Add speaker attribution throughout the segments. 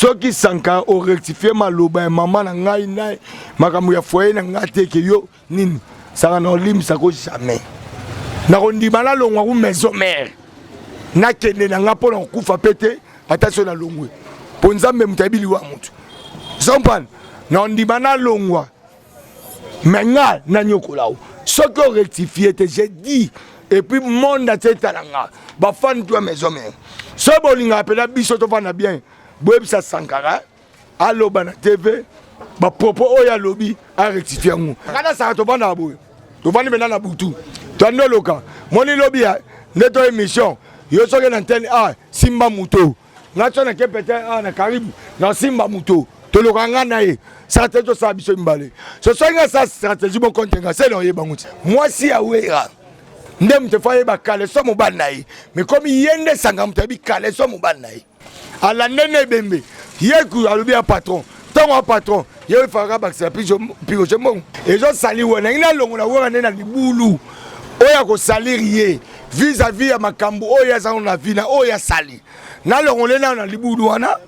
Speaker 1: ceux qui Sankara ont rectifié ma loba maman na ngai nai makambo ya foyer na ngate ke yo nini ça na lim ça ko jamais na rondima na longwa ku maison mère na kende na ngapo na kufa pété attention na longwe pour nzambe mutabili wa mutu zompan na rondima na longwa menga na nyokolao ceux qui ont rectifié j'ai dit et puis monde a tetalanga ba fan toi maison mère so bolinga apela biso to vana bien Boebisa Sankara, allo bana TV, ba propos oya lobby a rectifier nous. Kada sa to vana boy. To vani mena na butu. To no loka. Moni lobby a neto émission. Yo so ke na antenne a Simba Muto. Na to na ke pete a na Karibu na Simba Muto. To loka ngana e. Ça te to sa biso mbale. So so nga sa stratégie bon kontenga c'est no yeba nguti. Moi si awera. Ndem te faye ba kale so mo banayi. Mais comme yende sanga mutabi kale so mo banayi. À la nene bembe, yeku alubi a patron, tant un patron, yé fera baxer piroche mon. Et je sali wona ina longo na wona nena libulu. Oya ko salirie vis-à-vis à makambo oya za na vina oya sali. Na longo nena na libulu wana.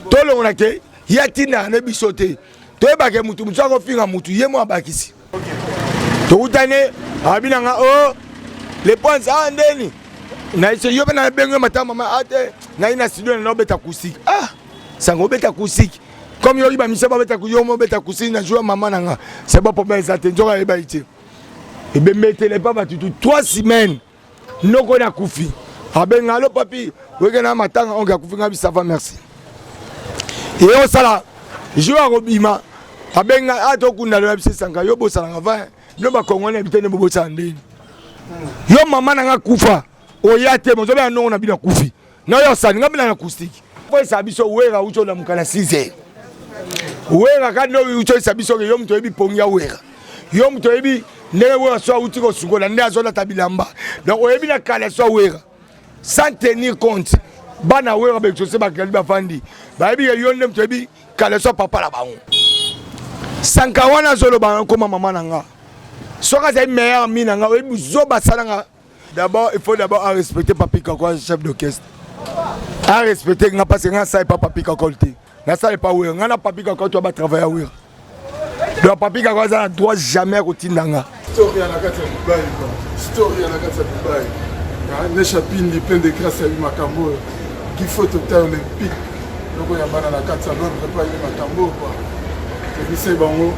Speaker 1: To longo na ke yatina na bisote. To ba ke mutu mutu ko finga mutu yemo abakisi. To utane abina nga oh les points à ndeni. Na ise yo bana bengo matama mama ate na ina studio na beta kusiki ah sango beta kusiki comme yo ba misaba beta ku yo mo beta kusiki na joie maman nanga c'est pas pour ben ça te njoka eba ite e be metele pas batutu 3 semaines noko na kufi abenga lo papi weke na matanga on ga kufi ngabi ça va merci et on sala joie robima abenga ato kunda lo bisi sanga yo bo sala ngava no ba kongone bitene bo tsandeni yo maman nanga kufa oyate mozobe ya nongo na bina kufi na yo sani ngabina na acoustique foi sabiso wera ucho na mukana 6h wera kando ucho sabiso yo mto ebi pongia wera yo mto ebi ndele wera so uti ko sungola ndé azola tabilamba donc oyebi na kala so wera sans tenir compte bana wera be chose ba kalba fandi ba ebi yo ndé mto ebi kala so papa la bango sankawana zolo ba ko mama nanga soka za meilleur minanga oyebi zoba salanga. D'abord, il faut d'abord respecter Papi Kako, chef d'orchestre. À respecter, parce que ça n'est pas Papi Kako. Ça n'est pas oui. On a Papi Kako, tu vas travailler à oui. Donc Papi Kako, ça ne doit jamais retirer.
Speaker 2: Story à la carte de Dubaï. Story à la carte de Dubaï. Les chapines, plein de grâce à Makambo. Qui faut total olympique. Donc il y a la carte de Londres, pas Makambo. Et puis c'est bon.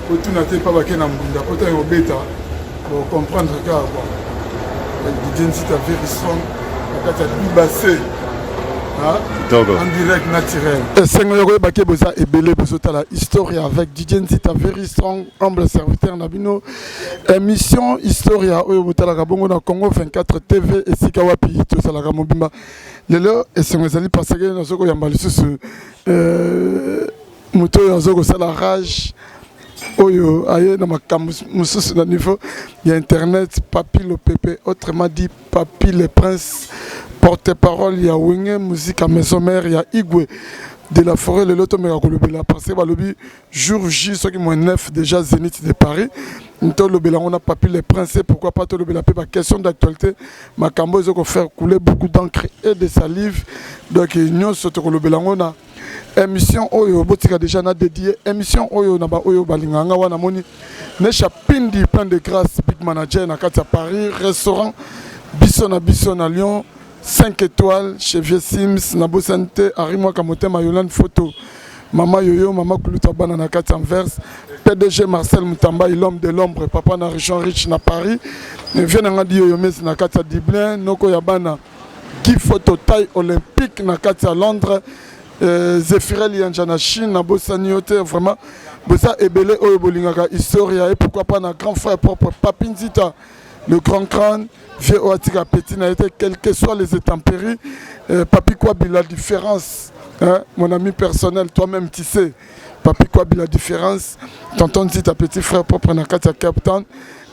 Speaker 2: Pour tout n'a pas baqué dans le monde. Pour tout au bêta. Pour comprendre le cas. DJ Nzita very strong, en direct naturel. Seigneur Baké Boza et Belé Bozota la Historia avec DJ Nzita very strong, humble serviteur Nabino. Émission Historia au Botala Gabongo na Congo 24 TV et Sikawapi to Salaga Mobimba. Lelo et Seigneur parce que nous sommes yambali sur moto yazoko sala rage. Oyo aye na makambo mususu na niveau il y a internet Papi le Pépé autrement dit Papi le Prince porte-parole il y a Wenge musique à maison mère il y a Igwe de la forêt le loto mera kolobela parce que balobi jour J ce qui moins 9 déjà Zénith de Paris nto lobela on a Papi le Prince pourquoi pas to lobela pe question d'actualité makambo ezoko faire couler beaucoup d'encre et de salive donc nyonso to lobela on a émission oyo botika déjà na dédié émission oyo na ba oyo balinganga wana moni ne chapindi plein de grâce big manager na kati ya Paris restaurant biso na Lyon 5 étoiles chez Vieux Sims na Bosante Arimo Kamotema Yolande photo Mama Yoyo Mama Kuluta Bana na kati Anvers PDG Marcel Mutamba l'homme de l'ombre papa na région riche na Paris vient na ngadi Yoyo Mes na kati Dublin noko ya bana qui photo taille olympique na kati Londres Zéphirel Yanjana Chine, na Bossaniote, vraiment, Bossa Ebele Oyobolingaka, Historia, et pourquoi pas un grand frère propre, Papinzita, le grand crâne, vieux Oatika Petit, n'a été quels que soient les intempéries, Papi Kwabi, la différence, hein, mon ami personnel, toi-même tu sais, Papi Kwabi, la différence, tonton Zita, petit frère propre, Nakata Captain,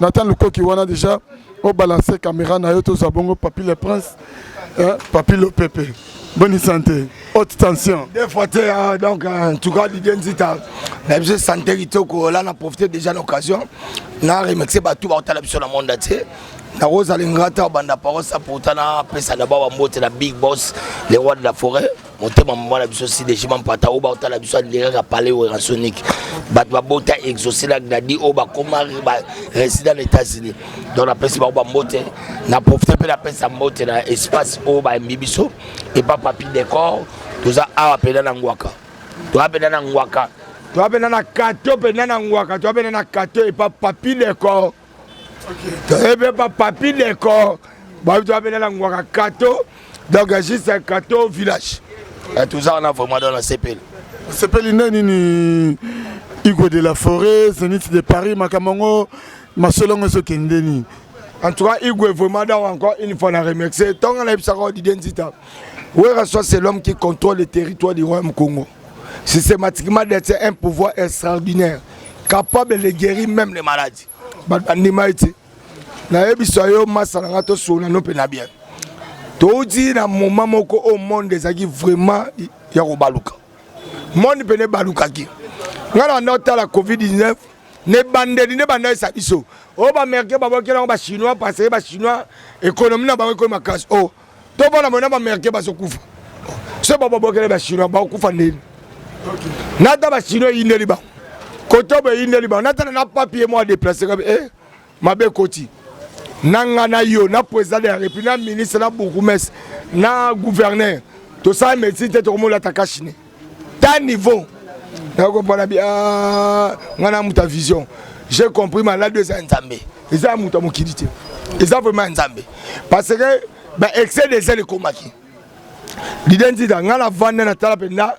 Speaker 2: Nathan Luko qui wana déjà, au balancer caméra, Nayoto Zabongo, Papi le Prince, hein, Papi le Pépé. Bonne santé, haute tension.
Speaker 1: Des fois, donc, en tout cas, DJ Nzita, la santé, là, on a profité déjà de l'occasion na remercier bato ba otala biso na monde entier na Rose Alingata banda parole ça pourtant na pesa d'abord mbote na Big Boss les rois de la forêt motema mwana biso si déjà mpata o ba otala biso ndira parler au Sonic bato ba bota exaucer la dadi o ba koma ba résident aux États-Unis donc la pesa ba mbote na profiter pe la pesa mbote na espace o ba mbibiso et pas papier décor tout ça a appelé na ngwaka to appelé na ngwaka tu as besoin de kato, tu as besoin de kato et pas papier décor. Tu as besoin pas papier décor. Tu as besoin de kato, donc juste un kato au village. Et tout ça, on a vraiment dans la CPL.
Speaker 2: CPL, ni Hugo de la Forêt, Zénith de Paris, Makamongo, Masolongo Sokendeni. En tout cas, Hugo est vraiment dans encore une fois à remercier. Tant qu'on a eu ça, d'identité. C'est l'homme qui contrôle le territoire du Royaume Congo. Systématiquement d'être un pouvoir extraordinaire, capable de guérir même les maladies. Na ebisoyo masala to sona no pena bien. To di na moment moko au monde des agi vraiment ya ko baluka. Monde pene baluka ki. Ngala nota la Covid-19 ne bande sa biso. O ba merke ba bokela ba chinois passer ba chinois économie na ba ko makasi. Oh, to bona mona ba merke ba sokufa. Se ba bokela ba chinois ba kufa ndeni. Nata ba chinois yindeli ba kotobe yindeli ba nata na papier moi déplacer comme mabe koti nanga na yo na président de la République na ministre na bourgmestre na gouverneur tout ça médecine te to mola takashine ta niveau na comprendre bien ngana muta vision j'ai compris malade de Nzambe ils a muta mokidité ils a vraiment Nzambe parce que ba excès des ailes komaki l'identité ngana vendre na tala pena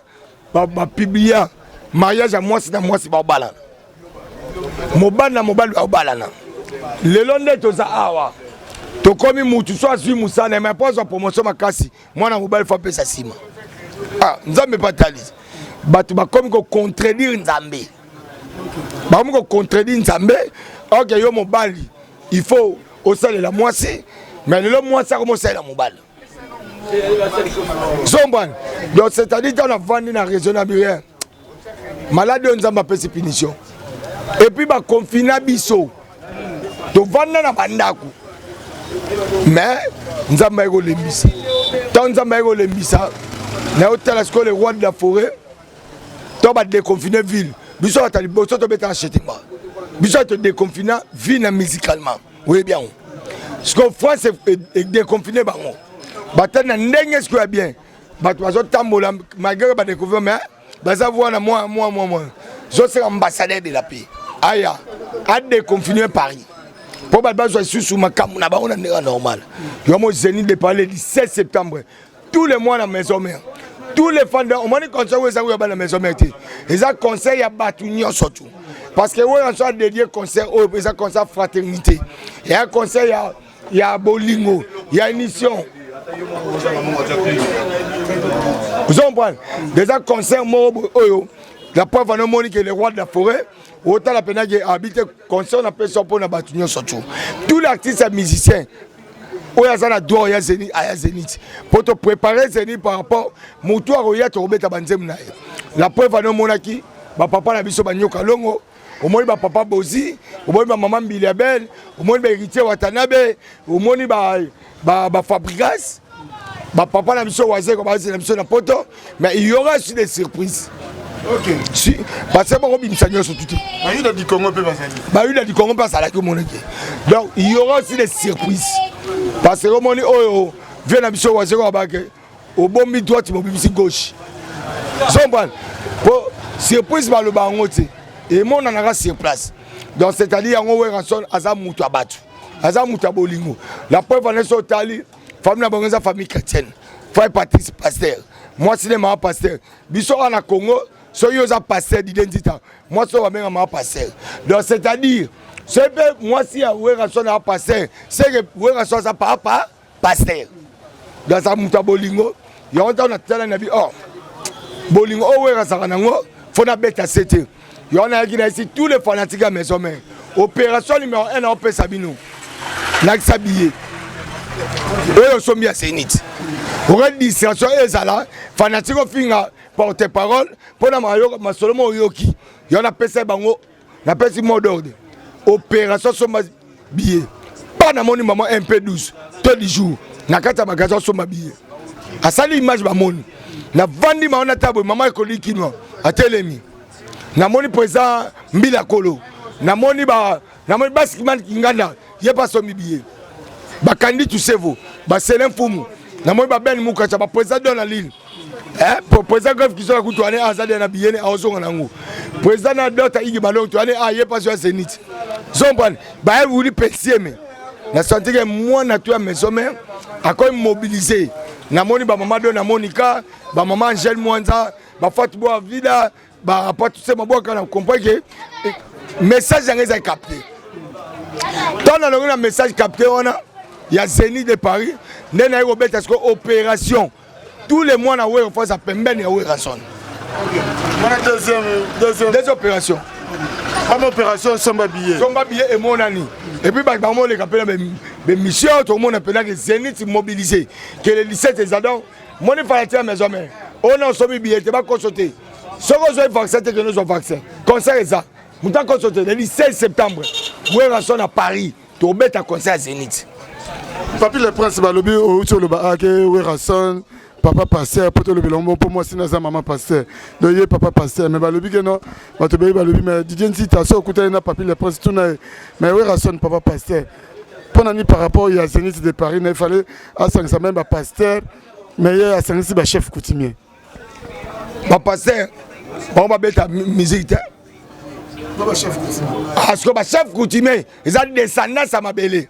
Speaker 2: ba publier mariage à moi c'est ba balana mobile na mobile ba balana le londe to za awa to komi mutu so asui musana mais pas promotion makasi moi na mobile fa pesa sima nzambe patalize batu ba komi ko contredire nzambe ba komi ko contredire nzambe OK yo mobile il faut au sale la moisi mais le moisi comment c'est la mobile Zomban. Donc c'est-à-dire qu'on a vendu dans la raisonnable. Malade on a pas punition. Et puis bah confiner biso. Donc vendre na bandaku. Mais nous avons eu les missa. Tant nous avons eu les missa. Nous avons les rois de la forêt. Toi bah déconfiner ville. Biso a tali bosso to beta acheter moi. Biso te déconfiner ville musicalement. Oui bien. Ce qu'on fait c'est déconfiner bango. Batana ndenge ce que bien bato bazo tambola malgré ba découvrir mais baza voir na moi je suis ambassadeur de la paix aya a déconfiner Paris pour ba bazo sous makamu na ba on est normal yo mo Zénith de parler du 16 septembre tous les mois na maison mère tous les fans on m'a dit conseil où ça ba na maison mère et ça conseil ya batunyo surtout parce que ouais on soit dédié conseil au ça conseil fraternité et un conseil ya bolingo ya mission. Vous comprenez? Déjà concert Oyo, la preuve en Monique et les rois de la forêt, autant la peine qui habite concert on appelle ça pour la bataille surtout. Tous les artistes et musiciens, Oya Zana doit ya Zénith pour te préparer Zénith par rapport Moutou Aroya te remettre à Banzem nae. La preuve en Monaki, ma papa na biso banyoka longo. Au moins ba papa Bozi, au moins ba maman Biliabel, au moins ba héritier Watanabe, au moins ba Fabrigas, ba papa na biso Wazé comme na biso na poto, mais il y aura aussi des surprises. OK. Si parce que bon bimsanyo sur tout. Ba yu da di Congo pe basali. Ba yu da di Congo pas la que monaki. Donc il y aura aussi des surprises. Parce que moni oyo vient na biso Wazé ko ba ke au bombi droite mo bimisi gauche. Zomban. Pour surprise ba le bangote. Et mon anara sur place. Donc c'est-à-dire on va rançon azamutu abatu. Azamutu abolingo. La preuve en est sur Tali, famille na bonza famille chrétienne. Frère Patrice pasteur. Moi c'est ma pasteur. Biso na Congo, so yoza pasteur d'identité. Moi so va même ma pasteur. Donc c'est-à-dire c'est moi si a ouais rançon na pasteur, c'est que ouais rançon ça papa pasteur. Dans azamutu abolingo, yo on a tellement na bi oh. Bolingo oh ouais rançon nango, faut na bête à 7h. Il y en a qui ici tous les fanatiques à maison mère. Opération numéro 1 on peut Sabino. N'a s'habiller. Et on sont mis à Zénith. On a dit c'est ça fanatique au finga porte-parole pour la mayo ma solomo yoki. Il y en a PC bango, na PC mot d'ordre.
Speaker 1: opération somba billet pas na moni maman MP12 tous les jours na kata magasin somba billet asali image ba moni na vandi maona tabo maman ekoli kinwa atelemi na moni président Mbila Kolo na moni basketman kinganda ye pas sombi billet ba kandi tu sevo ba Selin Fumu na moni ba Ben Mukacha ba président dans la ligne pour président grève qui sont kutu ane azali na billet ne awonga nango président na dota igi balon tu ane ye pas sur Zenith zombane ba wuli PCM na senti que moi na tu a maison mère a quand mobiliser na moni ba maman do na Monica ba maman Angel Mwanza ba Fatou Boa Vida ba pas tout ça maboka na comprendre que message ngeza capté ton na le message capté on a il y a Zénith de Paris nena Robert est-ce que opération tous les mois na ouais on fait ça pembeni ya ouais ranson deuxième opération
Speaker 2: Une opération somba billet
Speaker 1: et mon ami et puis bah moi les capés mais mission tout le monde appelle que Zénith mobilisé que les lycées des adons moi ne fallait à maison mais on a sombi billet tu vas consulter ce que je vais vaccin que nous sommes vaccin concert est ça nous t'en consulter le 16 septembre ouais ranson à Paris tu bête à concert à Zénith
Speaker 2: Papi le prince balobi au sur le ba que ouais ranson papa pasteur pour le bilombo pour moi c'est na maman pasteur donc il papa pasteur mais balobi que non ba to balobi mais Didier si ta so kuta na papi le prince tout na mais ouais ranson papa pasteur pendant ni par rapport à Zénith de Paris il fallait à ça même ba pasteur mais il y a Zénith ba chef coutumier
Speaker 1: ba pasteur on va mettre musique
Speaker 2: ba chef coutumier
Speaker 1: parce que ba chef coutumier ils ont descendance à Mabélé.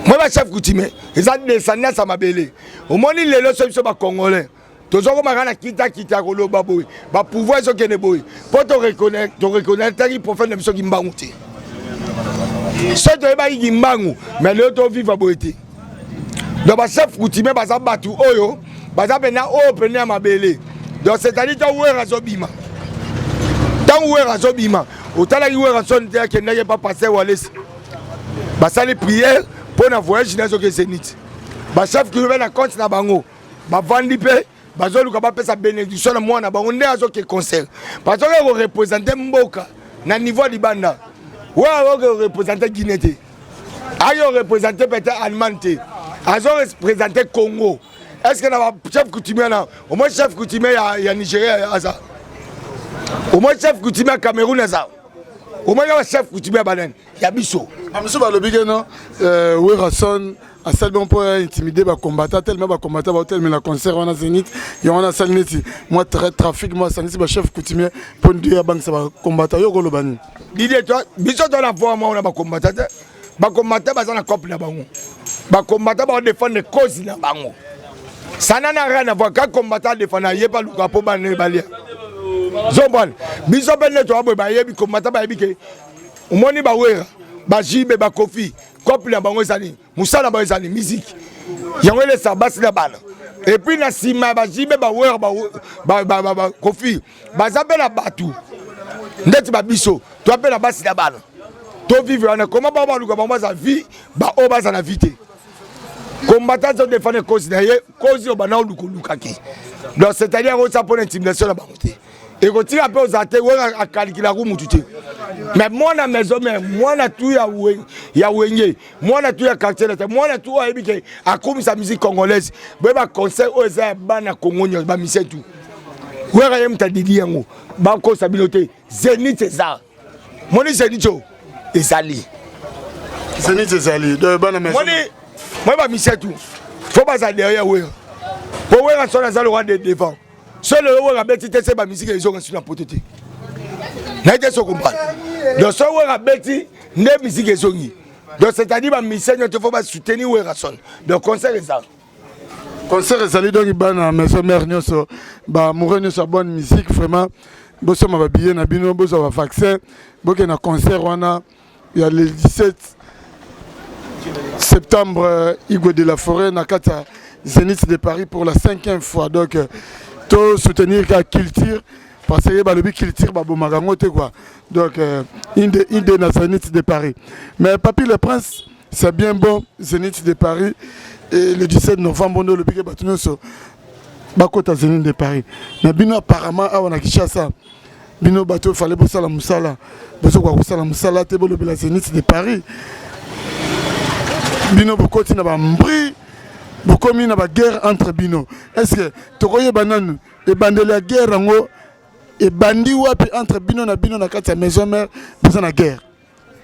Speaker 1: Moi, je suis chef coutumier, ils ont descendu à ma belle. Au moins, les leçons sont congolais. Tous ceux qui ont quitté Kolo Baboui, va pouvoir se connaître. Pour te reconnaître, il faut faire des choses qui m'ont monté. Ceux qui ont été mais les autres vivent à Boété. Donc, le chef coutumier, il va se battre. Il va se battre à ma belle. Donc, c'est-à-dire que tu as razobima. Tant que tu as razobima, autant que tu as razobima, tu n'as pas passé à Wallace. Ça les prières. Pour un voyage dans le Zénith. Le chef qui revient à compte na bango. Ba vandi pe, ba zolu ka ba pesa bénédiction na moi na bango ndé azo ke concert. Parce que représenter Mboka na niveau di banda. Wa représenter Guinée. Ayo représenter peut-être Allemagne. Azo représenter Congo. Est-ce que na chef coutumier na, au moins chef coutumier ya Nigeria asa. Au moins chef coutumier Cameroun asa. Au moins le chef coutumier banen, ya biso.
Speaker 2: Monsieur balobi que non oui ranson à celle bon pour intimider ba combattant tellement ba combattant ba tellement la concert on a Zénith et on a Salneti moi très trafic moi Salneti ba chef coutumier pour dire banque ça ba combattant yo ko lobani
Speaker 1: l'idée toi biso dans la voix moi on a ba combattant ba za na cop na bango ba combattant ba défendre cause na bango ça n'a rien à voir quand combattant défendre yé pas luka po ba ne balia zombal biso ben to ba yé bi combattant ba yé bi ke umoni ba wera ba jibe ba kofi couple na bango ezali musala ba ezali musique yango le sabasi na bana et puis na sima ba jibe ba wera ba kofi ba zabela batu ndeti ba biso to apela basi na bana to vivre na comment ba luka ba za vie ba o ba za na vite combattant de défendre cause na ye cause o bana luka ki donc c'est-à-dire on ça pour intimidation na bango te et quand tu as peu aux athées, on a calculé la roue. Mais moi, na maison, moi, na tout ya wenge, moi, na tout ya quartier, moi, na tout ya habité, à comme sa musique congolaise, bah concert aux bana congolais, bah misé tout. Ouais, rien t'a dit yango, bah cause stabilité, Zénith c'est ça. Moi, ni Zénith et Zali.
Speaker 2: Zénith c'est Zali. De bana maison.
Speaker 1: Moi, bah misé tout. Faut pas ça derrière ouais. Pour ouais, on a ça le roi de devant. Seul le roi a bêti c'est ma musique ils ont reçu la potete. N'a été so comprendre. Donc seul roi a bêti ne musique ils ont eu. Donc c'est-à-dire ma mission il faut pas soutenir ouais rason. Donc concert est ça.
Speaker 2: Concert est allé donc il bana maison mère nyoso ba mourir nyoso bonne musique vraiment boso ma billet na bino boso va vaccin boke na concert wana il y a le 17 septembre Igo de la Forêt na kata Zénith de Paris pour la 5e fois donc to soutenir la culture parce que balobi culture ba bomagango te quoi donc inde na Zénith de Paris mais papi le prince c'est bien bon Zénith de Paris et le 17 novembre on le piqué batuno so bakota Zénith de Paris mais bino apparemment on a Kinshasa bino bato fallait bosala musala bozo kwa kosala musala te bolo bela Zénith de Paris bino bokoti na ba mbri bokomi na ba guerre entre bino est-ce que tokoye bananu e bandeli la guerre ngo e bandi wapi entre bino na kati ya maison mère pour na guerre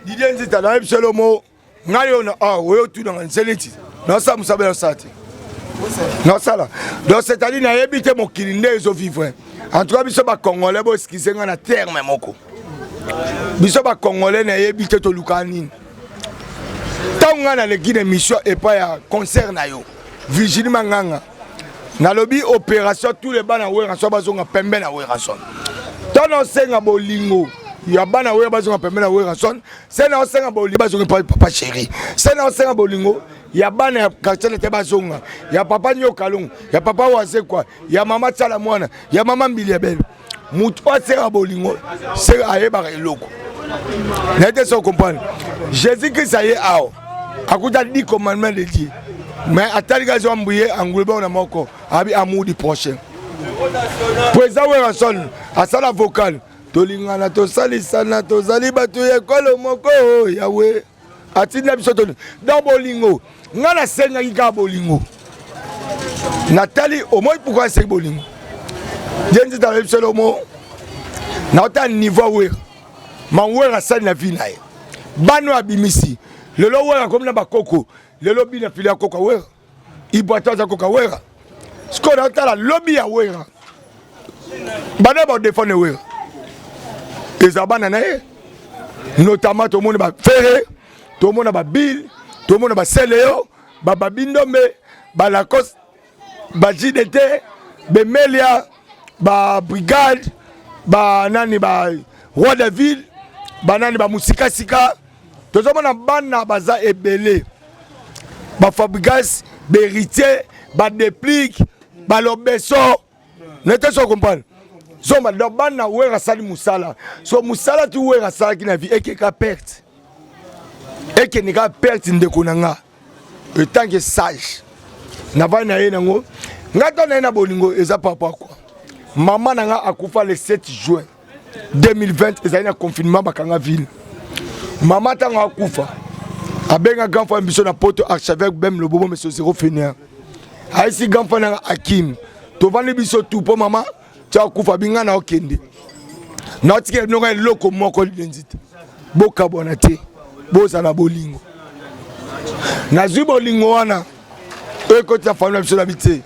Speaker 1: Didier Nzita na Solomo ngayo na oyo tu dans Zénith na ça musabela sati non ça là donc c'est-à-dire na yebite mokili nde ezo vivre en tout cas biso ba congolais bo skisenga na terme moko biso ba congolais na yebite to lukani tanga na l'équipe de mission et pas ya concert na yo Virginie Manganga na lobby opération tous les bana wera so bazonga pembe na wera son tono senga bolingo ya bana wera bazonga pembe na wera son sena senga bolingo bazonga papa chéri sena senga bolingo ya bana ya quartier te bazonga ya papa nyokalong ya papa waze kwa ya mama tsala mwana ya mama mbiliabel mutu senga bolingo senga ayeba eloko n'était sans comprendre Jésus Christ aye ao akuta 10 commandements de Dieu mais atali gazo ambuye anguleba na moko abi amour du prochain président Weranson asala vocal tolingana to salisana to zali batu ye kolo moko yawe atinda biso to dans bolingo ngana senga ka bolingo Nathalie au moins pourquoi c'est bolingo jenzi ta Solomo na ota niveau we manwera sana vie na ye bano abimisi lelo wera comme na bakoko lelo bina fili ya koka wera ibwata za koka wera sko na ota la lobby ya wera bana ba défendre wera ezabana na ye notamment tout le monde ba ferré tout le monde ba bill tout le monde ba seleo ba babindombe ba Lacoste ba JDT ba Melia ba brigade ba nani ba roi de ville ba nani ba musika sika tozomona bana baza ebele ba Fabregas ba héritier ba déplique ba lobeso n'était pas comprendre zomba do bana wera sali musala so musala tu wera sala ki na vie eke ka perte eke ni ka perte ndeko nanga tant que sage na va na ye nango ngato na bolingo eza papa quoi maman nanga akufa le 7 juin 2020 ezali na confinement bakanga ville maman tanga akufa abenga grand frère biso na poto archevêque bem le bobo monsieur zéro fainéant aisi grand frère nanga Akim to vandi biso tout po maman tia kufa binga na okende na tike no loko moko lidenzite boka bona te boza na bolingo na zu bolingo wana e ko tia famille biso na bité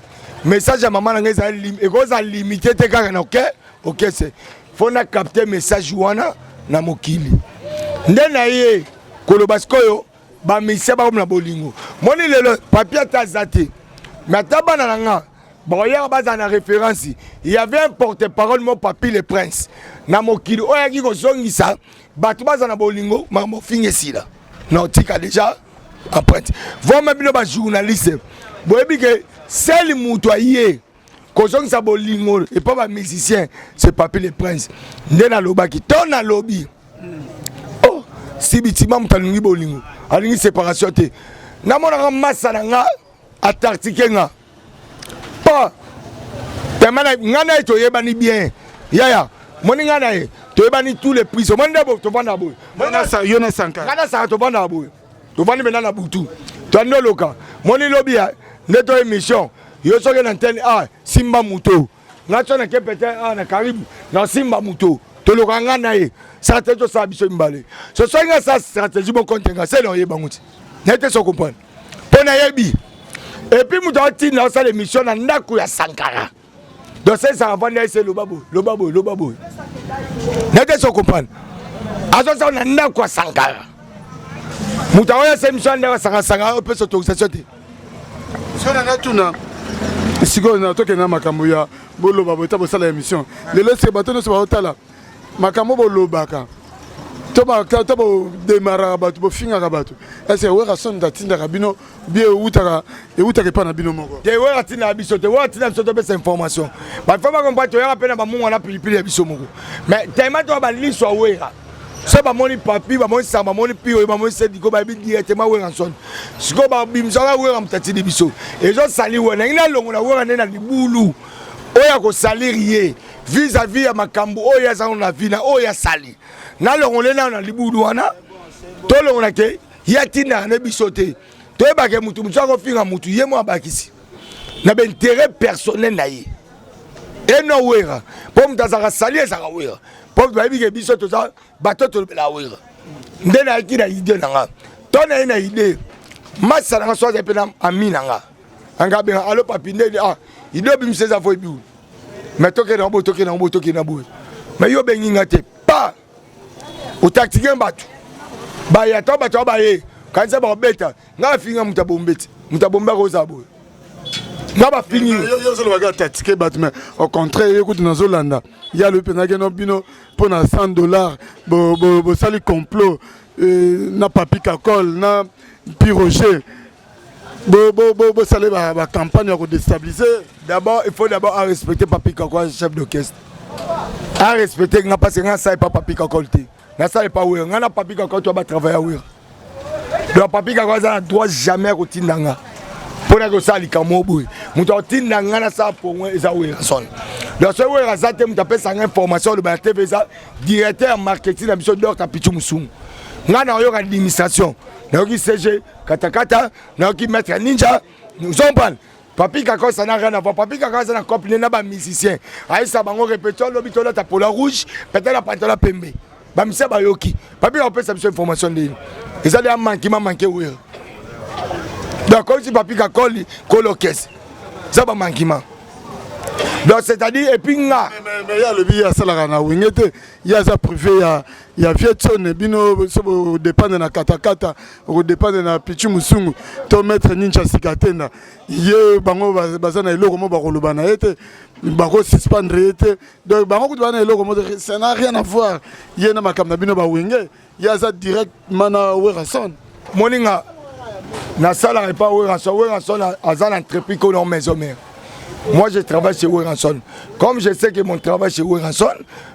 Speaker 1: message ya maman nanga za ekoza limité te kaka na OK c'est faut na capter message wana na mokili ndena ye kolobaskoyo ba mise ba na bolingo moni lelo papier tazate mais tabana nanga bon hier bas en référence il y avait un porte-parole mon papi le prince na mokili oya ki ko zongisa batu bas na bolingo mamo fingesi là non tika déjà empreinte vous même bino ba journaliste boyebi que seul mutu aye ko zongisa bolingo et pas ba musicien c'est papi le prince ndena lobaki tona lobby oh si bitima mutalingi bolingo alingi séparation te na mona massa nga atartike nga pas temana ngana to yebani bien yaya moni ngana e to yebani tous les prix mon ndebo to vanda boy mona sa yona sanka ngana sa to vanda boy to vandi benana butu to ndoloka moni lobia neto émission yo soke na antenne simba muto ngacho na ke peut-être na karibu na simba muto to loka ngana e ça te to sa biso mbale so so nga sa stratégie bon contenga c'est non yebanguti nete so comprendre pona yebi et puis nous avons dit dans cette émission na ndako ya Sankara donc ça va c'est le babo n'était pas comprendre aso ça na ndako ya Sankara mutawa ya cette émission na Sankara peut s'autorisation te
Speaker 2: so na tuna siko na toke na makambo ya boloba bota bosala émission lelo se bato no so baotala makambo bolobaka to bo démarrer bato bo finga bato est-ce que wera son datinda kabino bien utaka pa na bino moko
Speaker 1: te wera tina biso te wera tina biso to be information ba fa ba kompa to ya pena ba mungu na pilipili ya biso moko mais tellement to ba liso wera so ba moni papi ba moni samba moni pio ba moni sediko ba bi directement wera son siko ba bimso la wera mtati di biso et jo sali wena ina longo na wera na libulu oya ko salirier vis-à-vis ya makambo oya za na vina oya sali na longole na libudu wana to longona ke yatina na bisote to ba ke mutu mutu ko finga mutu yemo abakisi na ben intérêt personnel na ye eno wera po mutazaka sali ezaka wera po ba bi ke bisoto za batoto la wera ndena akina idée nanga to na ina idée masa na so za pena amina nga anga be alo papi ndeni idée bi mseza fo biu mais toke na bo mais yo bengi ngate pa o tactique mbatu ba ya to ba ye kanza ba beta nga finga mutabomba ko zabo nga ba fingi
Speaker 2: yo zo ba tactique mbatu mais au contraire écoute na Zolanda il y a le penage no bino pour na $100 bo sali complot na papi kakol na piroger bo salé la campagne pour déstabiliser.
Speaker 1: D'abord, il faut d'abord respecter Papi Kakol, chef d'orchestre. À respecter, n'a pas ça pas Papi Kakol. N'a ça pas oui, n'a Papi Kakol tu vas travailler oui. Donc Papi Kakol ça doit jamais routine nanga. Pour que ça li kamobu. Muto routine nanga na ça pour moi ça oui son. Donc ce oui ça te m'tape ça information de TV ça directeur marketing na biso d'or tapichu musum. Nga na yo administration. Na yo CG katakata, na yo maître ninja, nous sommes pas. Papi Kakol ça n'a rien à voir. Papi Kakol ça n'a copine na ba musicien. Aïe ça bango répétition l'obito la tapola rouge, peut-être la pantalon pembe. Ba misa ba yoki. Papi on peut ça information de. Et ça manqué oui. Donc comme si Papi Kakol colocaisse. Ça va manquer. Donc c'est-à-dire et puis nga
Speaker 2: mais il y a le billet ça la na wingete il y a ça privé il y a vietone bino so dépendre na katakata ou dépendre na pichu musungu to mettre ninja sikatenda ye bango bazana eloko mo ba koloba na ete ba ko suspendre ete donc bango ko bana eloko mo ça n'a rien à voir ye na makam na bino ba wenge il y a ça directement na werason
Speaker 1: moninga na sala pas werason azana entreprise ko na maison mère. Moi je travaille chez Weranson. Comme je sais que mon travail chez Weranson,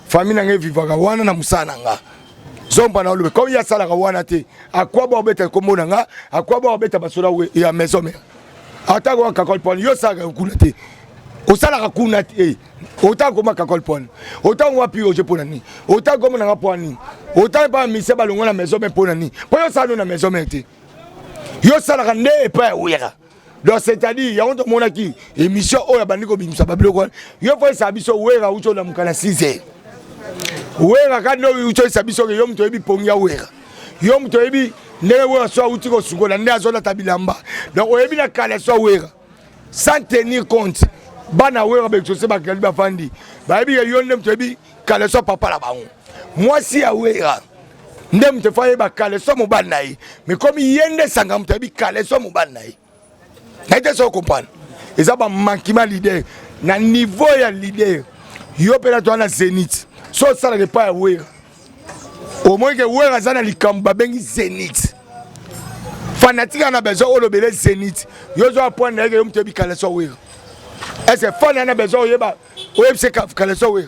Speaker 1: famille n'a vivra wana na musananga. Zomba na le comme il y a ça la wana te. À quoi bon bête comme nanga, à quoi bon bête basola et à maison mère. Ata ko kakol pon yo sa ka kunate. O sala ka kunate. Ota ko ma kakol pon. Ota wapi o je ponani. Ota ko na ngaponi. Ota ba mise balongo na maison mère ponani. Po yo sa no na maison mère te. Yo sala ka ne pa wera. Donc c'est-à-dire il y a un monde qui émission oh ya bandiko bimisa babilo kwa yo faut sabiso wera ucho na mukana 6h wera kando ucho sabiso yo mto ebi pongia wera yo mto ebi ne wera so utiko suko na ndia zona tabilamba donc oyebi na kala so wera sans tenir compte bana wera be chose ba kalba fandi ba ebi yo ndem mto ebi kala so papa la bango moi si ya wera ndem mto fa ba kala so mo banai mais comme yende sanga mto ebi kala so mo banai. N'était pas comprendre. Et ça va manquer ma leader. Na niveau ya leader. Yo pela toi na Zénith. So ça n'est pas ouais. Au moins que ouais razana likamba bengi Zénith. Fanatique en a besoin au lobele Zénith. Yo zo point na yo mtebi kala so ouais. Est-ce fan en a besoin yeba. Oyebi se kala so ouais.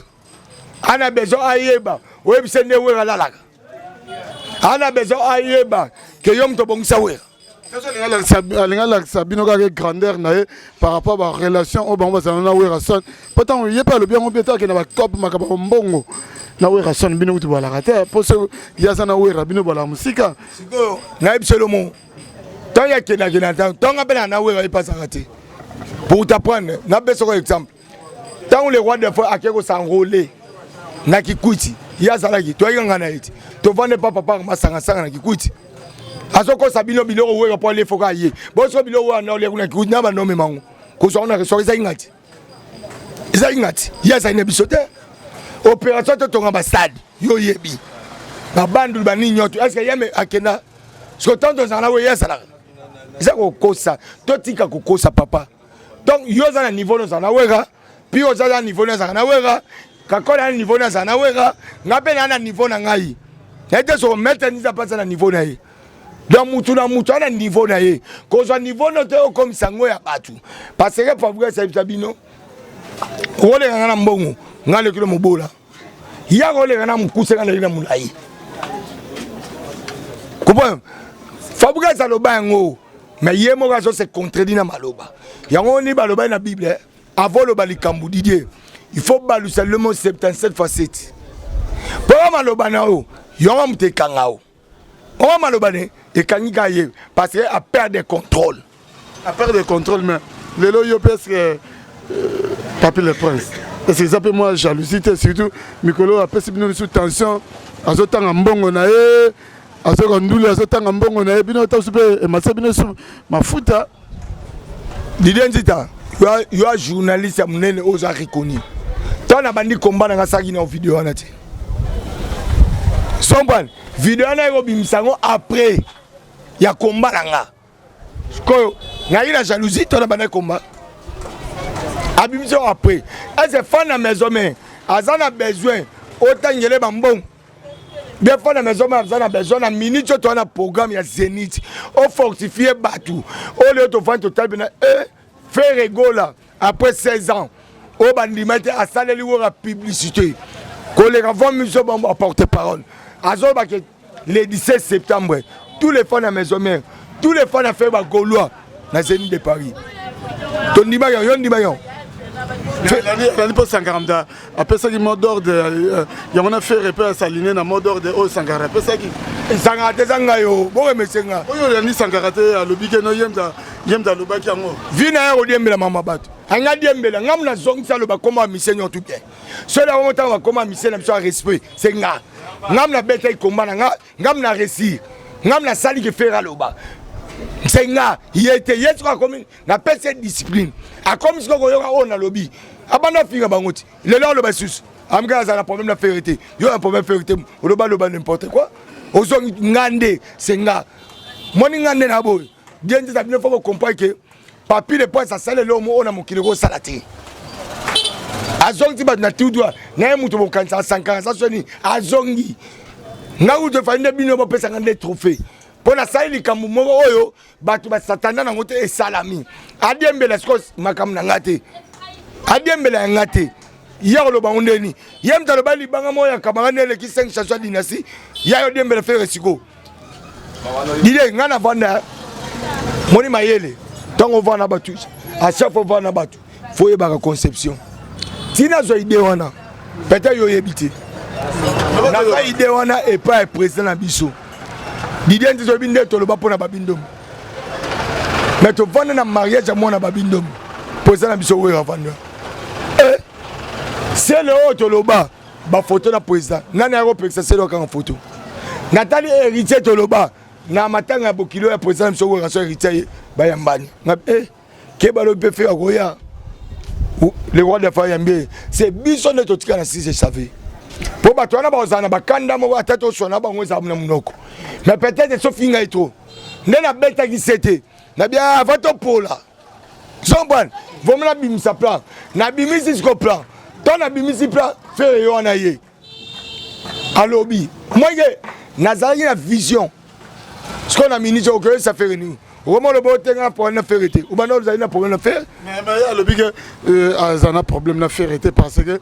Speaker 1: Ana besoin ayeba. Oyebi se ne ouais la la. Ana besoin ayeba que yo mto bongisa ouais.
Speaker 2: Grandeur par rapport à la relation au Bamba na Werason. Pourtant, il n'y a pas le bien qui n'a pas cop Macabongo. Na Werason, bino tu vois la rater. Pour ce Yazana Wera, bino la musique.
Speaker 1: Naïb Solomon. Tant qu'il y a qui n'a tant qu'on appelle na Wera, il passe à rater. Pour t'apprendre, n'a pas un exemple. Tant les rois de fois à quelque s'enrôler, n'a qui coûte. Yazana qui, toi, il y a un anaït. Tu vends pas papa, ma sanga qui coûte. Azoko sabino biloko wera pour les fokaye. Boso biloko na le kuna kuna ba nome mangu. Ko so na so ingati. Isa ingati. Yasa ine bisote. Opération to tonga ba stade. Yo yebi. Ba bandu ba ni nyoto. Est-ce que yeme akena? So tanto zana we yasa la. Isa ko kosa. To tika ko kosa papa. Donc yo zana niveau no zana wera. Puis yo zana niveau no zana wera. Kakola niveau no zana wera. Ngape na niveau na ngai. Ete so mettre ni za pasa na niveau na yi. Donc mutu na niveau na ye ko zo niveau no te comme sango ya batu parce que faveur ça bino ole ngana mbongo ngale kilo mobola ya ole ngana mukuse ngana ina mulai comprends faveur ça lo bango mais yemo ga so se contredit na maloba yango ni baloba na bible avant lo balikambu didier il faut balusa le mot 77 fois 7 pour malobana o yonga mutekanga o on malobane et kanyika ye parce que a perdre de contrôle
Speaker 2: mais les loyaux parce que Papi le Prince est-ce que ça peut moi jalousie surtout Mikolo a perçu une sous tension azotanga mbongo na ye azokandula azotanga mbongo na ye bino ta super et masabino sou mafuta
Speaker 1: Didenzita yo a journaliste ya munene oza reconnu tona bandi combat na saki na vidéo na ti sombane vidéo na yo bimisango après ya combat nga ko ngai na jalousie tona bandi combat abimiso après est fan na maison mais azana besoin otangele bambon bien fois na maison mais azana besoin na minute to na programme ya Zénith o fortifier batu o le to fan total bena faire rigola après 16 ans au bandimete a saleli la publicité que les enfants muso bon porter parole azo ba que le 17 septembre tous les fans à maison mère tous les fans à faire ba Gaulois na Zénith de Paris tondima yo ndima yo
Speaker 2: l'année pour Sangaramda après ça qui mot d'ordre il y a on a fait repère s'aligner na mot d'ordre au Sangara après ça qui
Speaker 1: Sangarate zangayo bo remesenga
Speaker 2: oyo ni Sangarate a lobike no yemda lobaki yango
Speaker 1: vina ya odiembela mama bato anga diembela ngamna zongisa loba koma misenyo tout bien cela on tanga koma misena biso respect c'est nga ngamna beta ikomba nga ngamna réussir ngamna sali ke faire loba c'est nga yete yesu ka komi na pese discipline a comme ce ko yoka on na lobby abana finga bangoti le là loba sus amga za na problème na vérité yo un problème vérité loba n'importe quoi ozongi ngande c'est nga moni ngande na boy bien dit il faut comprendre que Papi le Prince a salé l'homme on a mon kilo salati azongi ba na tudwa na muto bo kansa sankara sa soni azongi na uto fande bino bo pesa ngande trophée pona saili kamu moko oyo batu ba satana na ngote e salami adiembela skos makam na ngate adiembela ngate ya lo baundeni yemta lo bali banga moya kamanga le ki 5 chacha dinasi ya yo diembela faire siko dile ngana vanda moni mayele tango vana batu à chaque fois vana batu faut y ba conception tina zo idée wana peut-être yo yebité na ba idée wana et pas président na biso Didier Nzizo binde to lo ba pona babindom mais to vana na mariage mona babindom président na biso we vanda c'est le haut to lo ba photo na président nana yako pekisa c'est le kan photo Nathalie héritier to lo ba na matanga bokilo ya président biso we raso héritier bayambani ke balo pe faire roya le roi de Fayambe c'est biso ne to tika na si je savais pour batwana ba ozana bakanda mo atato sona ba ngweza mna munoko mais peut-être sofinga ito ndena beta ki sete na bia vato pola zombane vomla bimisa plan na bimisi ko plan ton na bimisi plan faire yo na ye alobi moi nazali na vision ce qu'on a ministre au que ça fait nous comment le beau temps pour une vérité ou ben nous avons pour une affaire
Speaker 2: mais alobi que azana problème na vérité parce que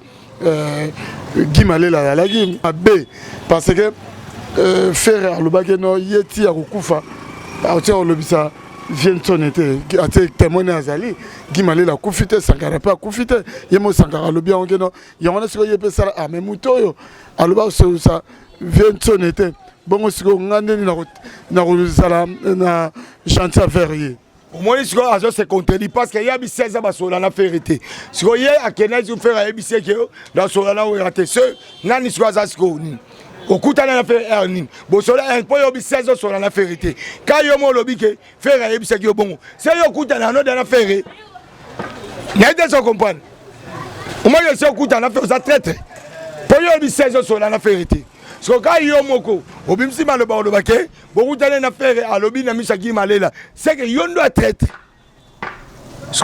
Speaker 2: Guy Malela la Guy B parce que faire le bagage no yeti akukufa atia olobisa vient sonete ate témoigner azali Guy Malela kufite Sankara pas kufite yemo Sankara lobi ngeno yona siko yepe sala a memutoyo aloba so ça vient sonete bongo siko ngande na sala na chantier verrier
Speaker 1: au moins ce qu'on se contredit parce qu'il y a 16 ans sur la vérité ce qu'il y a à Kenya sur faire ABC que dans sur la où raté ce nani soit ça ce qu'on au coup t'as la faire earning bon sur la point il y a 16 ans sur la vérité quand il y a mon lobby que faire ABC que bon c'est au coup t'as la dans faire n'a pas de comprendre au moins il y a au coup t'as la faire ça traite pour il y a 16 ans sur la vérité so quand il y a moko obimsi malo ba lobake beaucoup d'aller na faire à lobby na misaki malela c'est que yondo a traite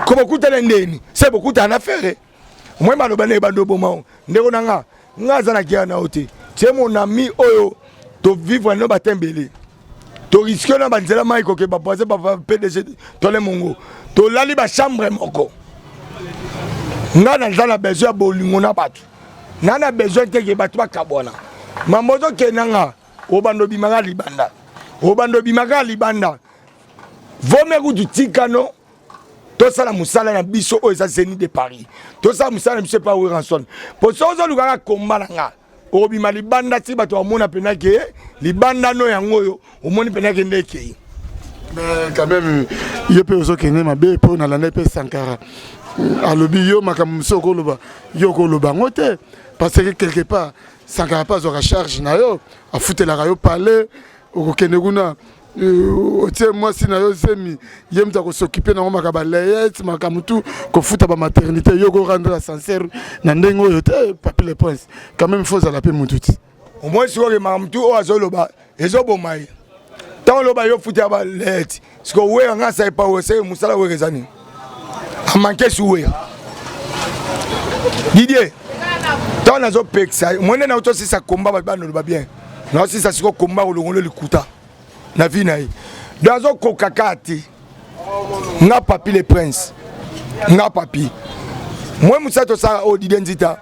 Speaker 1: comme beaucoup d'aller ndeni c'est beaucoup d'en affaire moi malo ba ne bando boma ndeko nanga ngaza na kia na ote c'est mon ami oyo to vivre no batembele to risque na banzela mai ko ke ba poser ba PDG to le mongo to lali ba chambre moko ngana nzala besoin bolingo na batu nana besoin ke batu ba kabona mamozo kenanga obando bimaka libanda obando bimaka libanda vome kutu tikano Tout ça, la moussala na biso, oh, ça c'est de Paris. Tout ça, moussala, je sais pas où est rançon. Pour ça, on a un combat là. Obima libanda si bato amona penake libanda no yango yo omoni penake ndeke.
Speaker 2: Mais quand même il peut aussi kenye mabe pour na lande pe Sankara. Alobi yo makamso ko loba yo ko loba ngote parce que quelque part Sankara pas aura charge na yo a foutre la yo parler au keneguna moi si na yo zemi yem ta ko s'occuper na makaba layet makamutu ko futa ba maternité yo ko rendre sincère na ndengo yo te papi le prince quand même faut à la paix mututi
Speaker 1: au moins si o makamutu o azoloba ezobomai tant loba yo futa ba layet parce que we nga sai pa we sai musala we rezani a manqué soué Didier tant nazo pexa moi na auto si ça combat ba no bien non si ça siko combat o longolo likuta na vie na ye dazo kokakati nga papi le prince nga papi moi musato sa odidenzita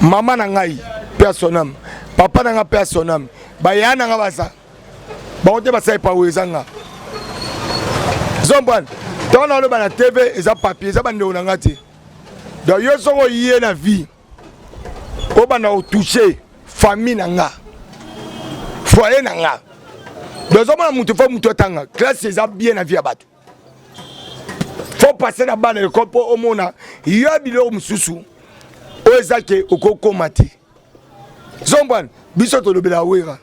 Speaker 1: mama na ngai personnam papa na nga personnam bayana nga basa baote basa pa wezanga zomban tona lo bana TV eza papi eza bande na ngati do yo soko yé na vie o bana o toucher famille na nga foyer na nga. Dans un moment, il faut que classe est bien à vie à battre. Il faut passer la balle de corps au monde. Il y a des gens qui sont au Kokomati. Zomban, bisoto de Belawera.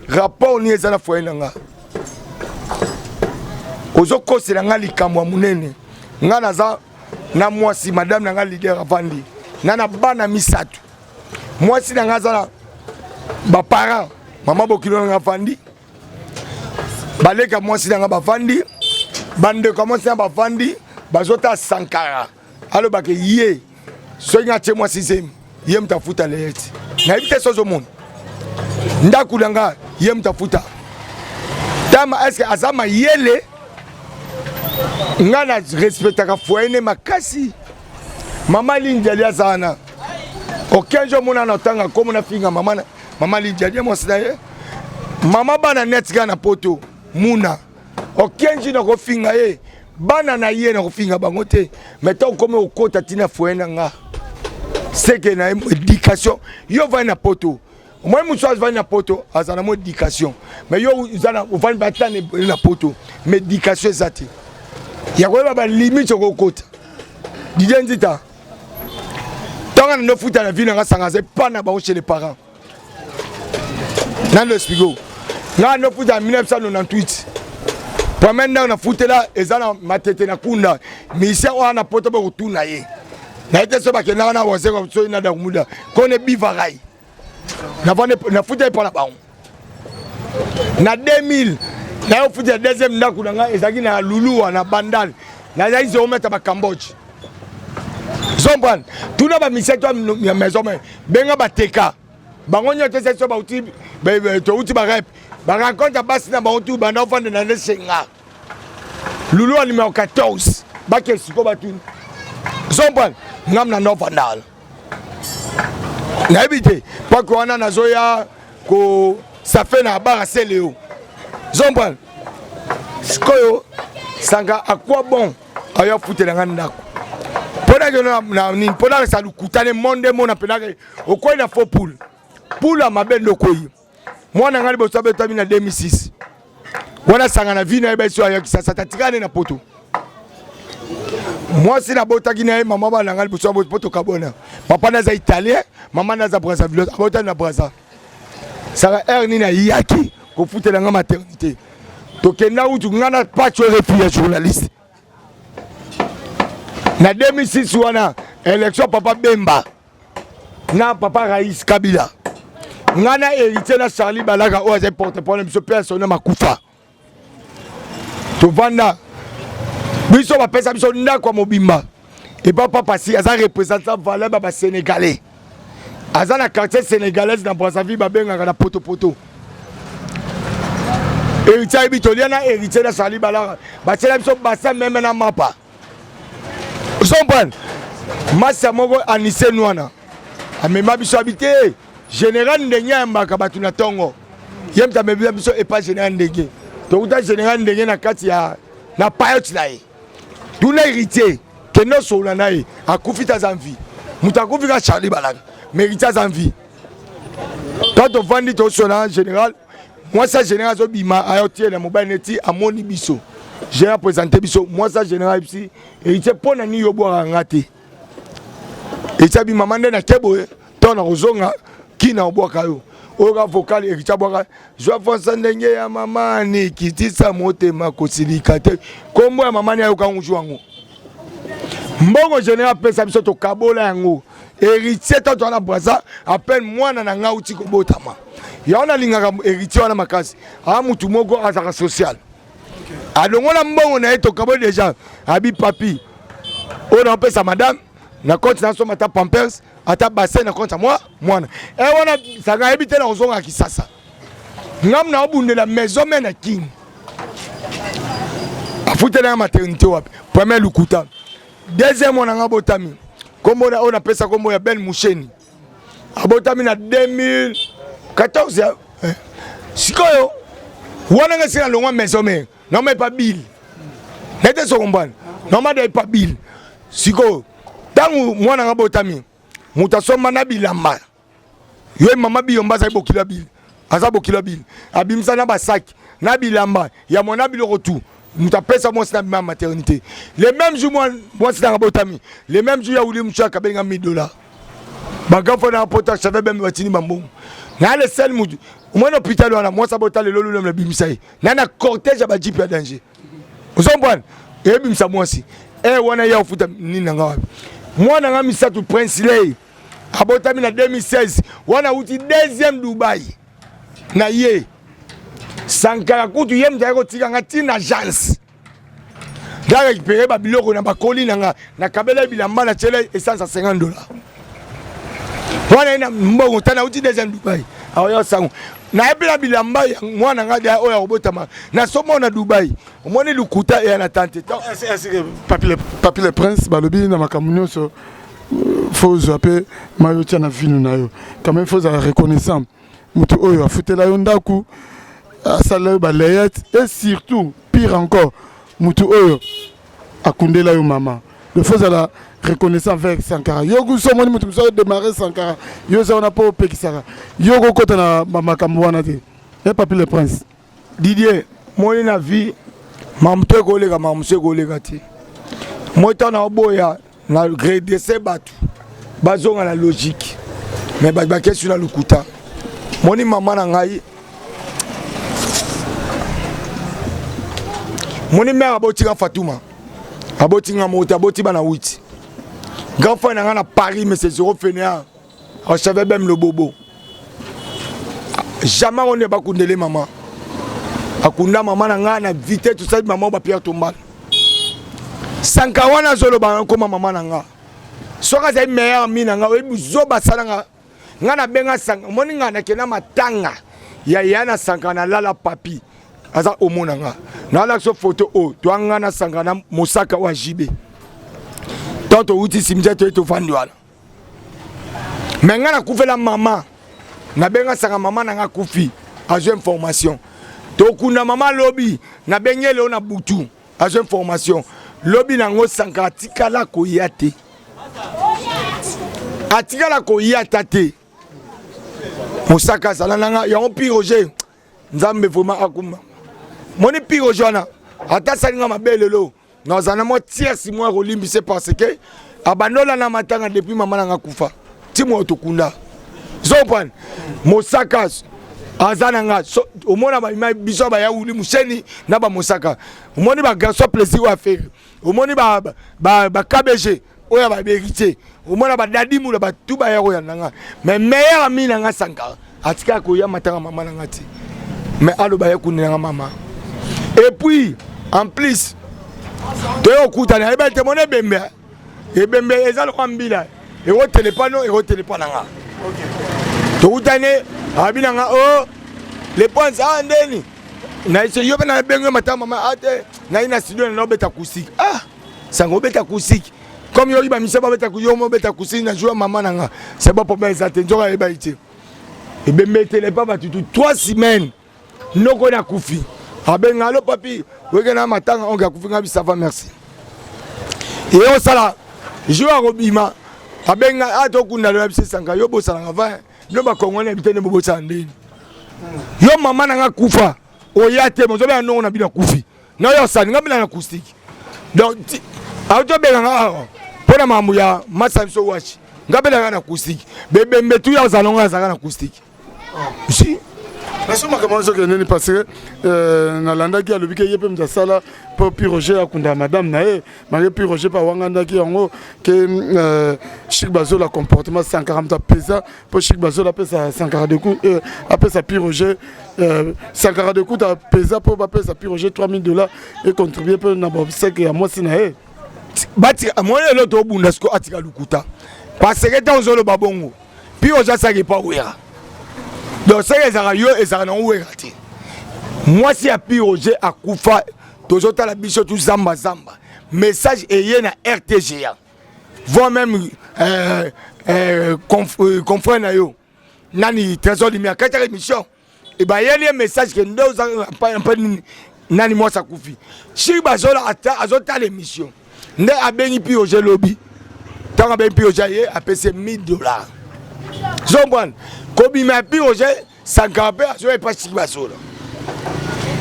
Speaker 1: Rapport ni ezana foyer nanga. Ozoko c'est la ngali kamwa munene. Ngana za na moi si madame nanga leader avandi. Nana bana misatu. Moi si nanga za ba parents, maman bokilo nanga avandi. Baleka moi si nanga bafandi bande commencer à bafandi bazota Sankara alors ba ke yé so nga che moi sixième yem ta futa leti na ibite sozo monde ndaku danga yem ta futa tama est-ce que azama yele ngana respecta ka foyene makasi mama linjalia sana aucun jour mona na tanga comme na finga mama linjalia moi c'est mama bana net kana poto Muna okenji na kofinga ye bana na ye na kofinga bango te mais tant comme okota tina foena nga c'est que na éducation yo va na poto moi muso va na poto azana mo éducation mais yo uzana va batane na poto mais éducation zati ya ko ba limite okota dijenjita tant na futa na vie na sanga c'est pas na ba chez les parents nan le spigo nga no futa 1998 pour maintenant na futela ezana matete na kunda misia wana poto ba kutuna ye na ite so ba ke na wose ko so ina da kumuda kone bivarai na vone na futa pa na baon na 2000 na yo futa deuxième ndaku nga ezaki na lulu na bandal na ya izo meta ba Cambodge zomban tuna ba misia to ya maison mais benga bateka bango nyote se so ba uti to uti ba rep ba rencontre basi na ba uti ba na ofande na nesenga lulu numéro 14 ba ke siko ba tuni zomban ngam na no vandal na ebite pa ko wana na zoya ko ça fait na bara seleo zomban skoyo sanga akwa bon ayo futela ngandako pona que na ni pona ça lukutane monde mona penake okoy na faux poule mabendo koyi mwana ngali bosa beta na 2006 wana sanga na vie na beso ya kisasa tatikane na poto moi si na bota gina mama ba ngali bosa poto kabona papa na za italien mama na za Brazzaville abota na Brazza sanga erni na yaki ko futela nga maternité to kenda utu ngana pacho refugee journaliste na 2006 wana élection papa Bemba na papa Raïs Kabila ngana héritier na Charlie Balaga o azé porte-parole monsieur personne makufa to vanda biso ba pesa biso ndako mobimba et papa passi aza représentant valeur ba sénégalais aza na quartier sénégalaise na Brazzaville ba benga na poto héritier bitoliana na héritier na Charlie Balaga ba tsela biso basa même na mapa Zombran massa moko anise nwana amema biso habité général ndenge mbaka batuna tongo yemta mebia biso et pas général ndenge to uta général ndenge na kati ya na payot na ye Tout l'héritier, que nous sommes là, a couffé ta envie. Moutakou vika Charlie Balak, mérite ta envie. Quand on vend ton son en général, moi ça général Zobima, ayotie la mobile neti à mon ibiso. J'ai présenté biso, moi ça général ici, et il se pone à New York à rater. Et ça bi maman na kebo, ton na rozonga, qui na oboa kayo. Ora vocal et Richaboka, je vois Sandenge à maman qui dit ça moté ma kosilikate. Comment maman ya yoka unjuango. Mbongo général pesa biso to kabola yango. Héritier to na braza, appelle moi na nga uti ko botama. Ya ona lingaka héritier wana makasi. A mutu moko azaka social. Alongo na mbongo na to kabo déjà. Abi papi. On pesa madame. Na compte na so mata pampers. Ata bassin na compte moi mwana e wana sanga ebite na ozonga kisasa ngam na obunde la maison mena king afute na maternité wapi premier lukuta deuxième on nga botami kombo na ona pesa kombo ya Ben Musheni abotami na 2014 sikoyo wana nga sina longwa maison mena non mais pas bill nete so kombana non mais pas bill sikoyo tangu mwana nga botami mutasoma na bilamba yo mama biyomba za bokila bil aza bokila bil abimsa na basaki na bilamba ya mona biloko tout mutapesa moi na ma maternité les mêmes jours moi c'est dans botami les mêmes jours ya uli mchaka benga $1000 bagafo na pota chave bembe batini bambongo na le sel mudu moi hôpital wana moi ça bota le lolo na bimisa na na cortège ba jipe ya danger uzomboana e bimsa moi si wana ya ufuta nini nga wapi moi na ngami satu Prince Lay abotami na 2016 wana uti deuxième Dubaï na ye Sankara kutu ye mta ko tika ngati na agence da récupérer ba biloko na ba koli na kabela bilamba na chele essence à $50 wana ina mbongo tana uti deuxième Dubaï ayo sangu na ebila bilamba mwana ngadi oya obotama na somo na Dubaï omoni lukuta e na tante
Speaker 2: papi le prince balobi na makamunyo so faut zapper mayo tia na vinu na yo quand même faut reconnaissant mutu oyo afutela yo ndaku asala ba layet et surtout pire encore mutu oyo akundela yo mama le faut la reconnaissant avec Sankara yo ku so moni mutu so démarrer Sankara yo za on a pas pekisaka yo ko kota na makambo wana te et papi le prince
Speaker 1: Didier moi na vie mamte ko lega mamse ko lega te moi tana oboya na grade se batu bazonga la logique mais ba question na lukuta moni mama na ngai moni mère abotika Fatuma abotinga mota abotiba na 8 grand frère na nga na Paris mais c'est zéro fainéant on savait même le bobo jamais on ne ba kundele maman akunda maman na nga na vite tout ça maman ba Pierre Tombal Sankawana zolo ba ko maman na nga soka za meilleur mina nga we buzo basala nga na benga sang moni nga na kena matanga ya yana Sankana lala papi aza omona nga na la so photo o to nga na Sankana Mosaka wa jibe tanto uti simja to fandi wala mais nga na kufela maman na benga sanga maman na nga kufi azo information to kuna maman lobi na bengele na butu azo information lobi na ngo Sankara tikala ko yate atikala ko yata te Mosaka salanga ya on piroger nzambe vraiment akuma moni piroger na ata salinga mabelelo na zana mo tiersi mo rolimbise parce que abanola na matanga depuis maman na kufa timo tokunda zopan Mosaka azananga so omona ba biso ba ya uli museni na ba Mosaka omoni ba garçon plaisir à faire omoni ba KBG oya ba héritier omona ba dadimu ba tuba ya oya nanga mais meilleur ami nanga Sankara atika ko ya matanga maman nanga ti mais alo ba ya kunanga maman et puis en plus de okutana eba te mona bembe e bembe ezalo kwambila e o téléphone nanga OK to utane abina nga oh les points ça ndeni na ise yo na bengo matanga maman ate na ina studio na beta kusik sango beta kusik comme yo iba misaba beta ku yo mo beta kusik na jouer maman nanga c'est pas pour ben ça te njoka eba ite et bembe télé pas tout 3 semaines noko na kufi abenga lo papi weke na matanga on ga kufi ngabi ça va merci Et ça là, je vais robima. Abenga atokunda le bisi sanga yo bosala ngava. No ba kongona bitene bobosa ndeni. Yo mama na kufa. Oyate mo zobe no na bina kufi. Na yo sani ngabina na acoustic. Donc auto benga pona mambu ya masamso wachi. Ngabina na acoustic. Bebe metu ya zalonga zaka na acoustic. Si
Speaker 2: nasoma comment ça que parce que na landa ki alobi ke yepe mzasala pour piroger akunda madame na e marie piroger pa wanganda ki yango ke Chic Bazo la comportement 140 pesa pour Chic Bazo la pesa 140 de coup apesa piroger 140 de coup ta pesa pour ba pesa piroger $3000 et contribuer pour na bobsek ya mosi na e
Speaker 1: bati amone lo to bunda sko atika lukuta parce que dans zolo babongo piroger ça qui pas wera. Donc ça les a yo et ça n'a oué raté. Moi si à Piroger à Koufa, toujours à la bicho tout zamba zamba. Message est na RTGA. Voire même confrère na yo. Nani trésor de mia 4 émission. Et bah il y a un message que nous pas nani moi ça Koufi. Chic Bazo la azota l'émission. Ne a béni Piroger lobby. Tant a béni Piroger a payé $1000. Zombran, Kobi m'a Piroger, 50 je vais pas Chic Bazo.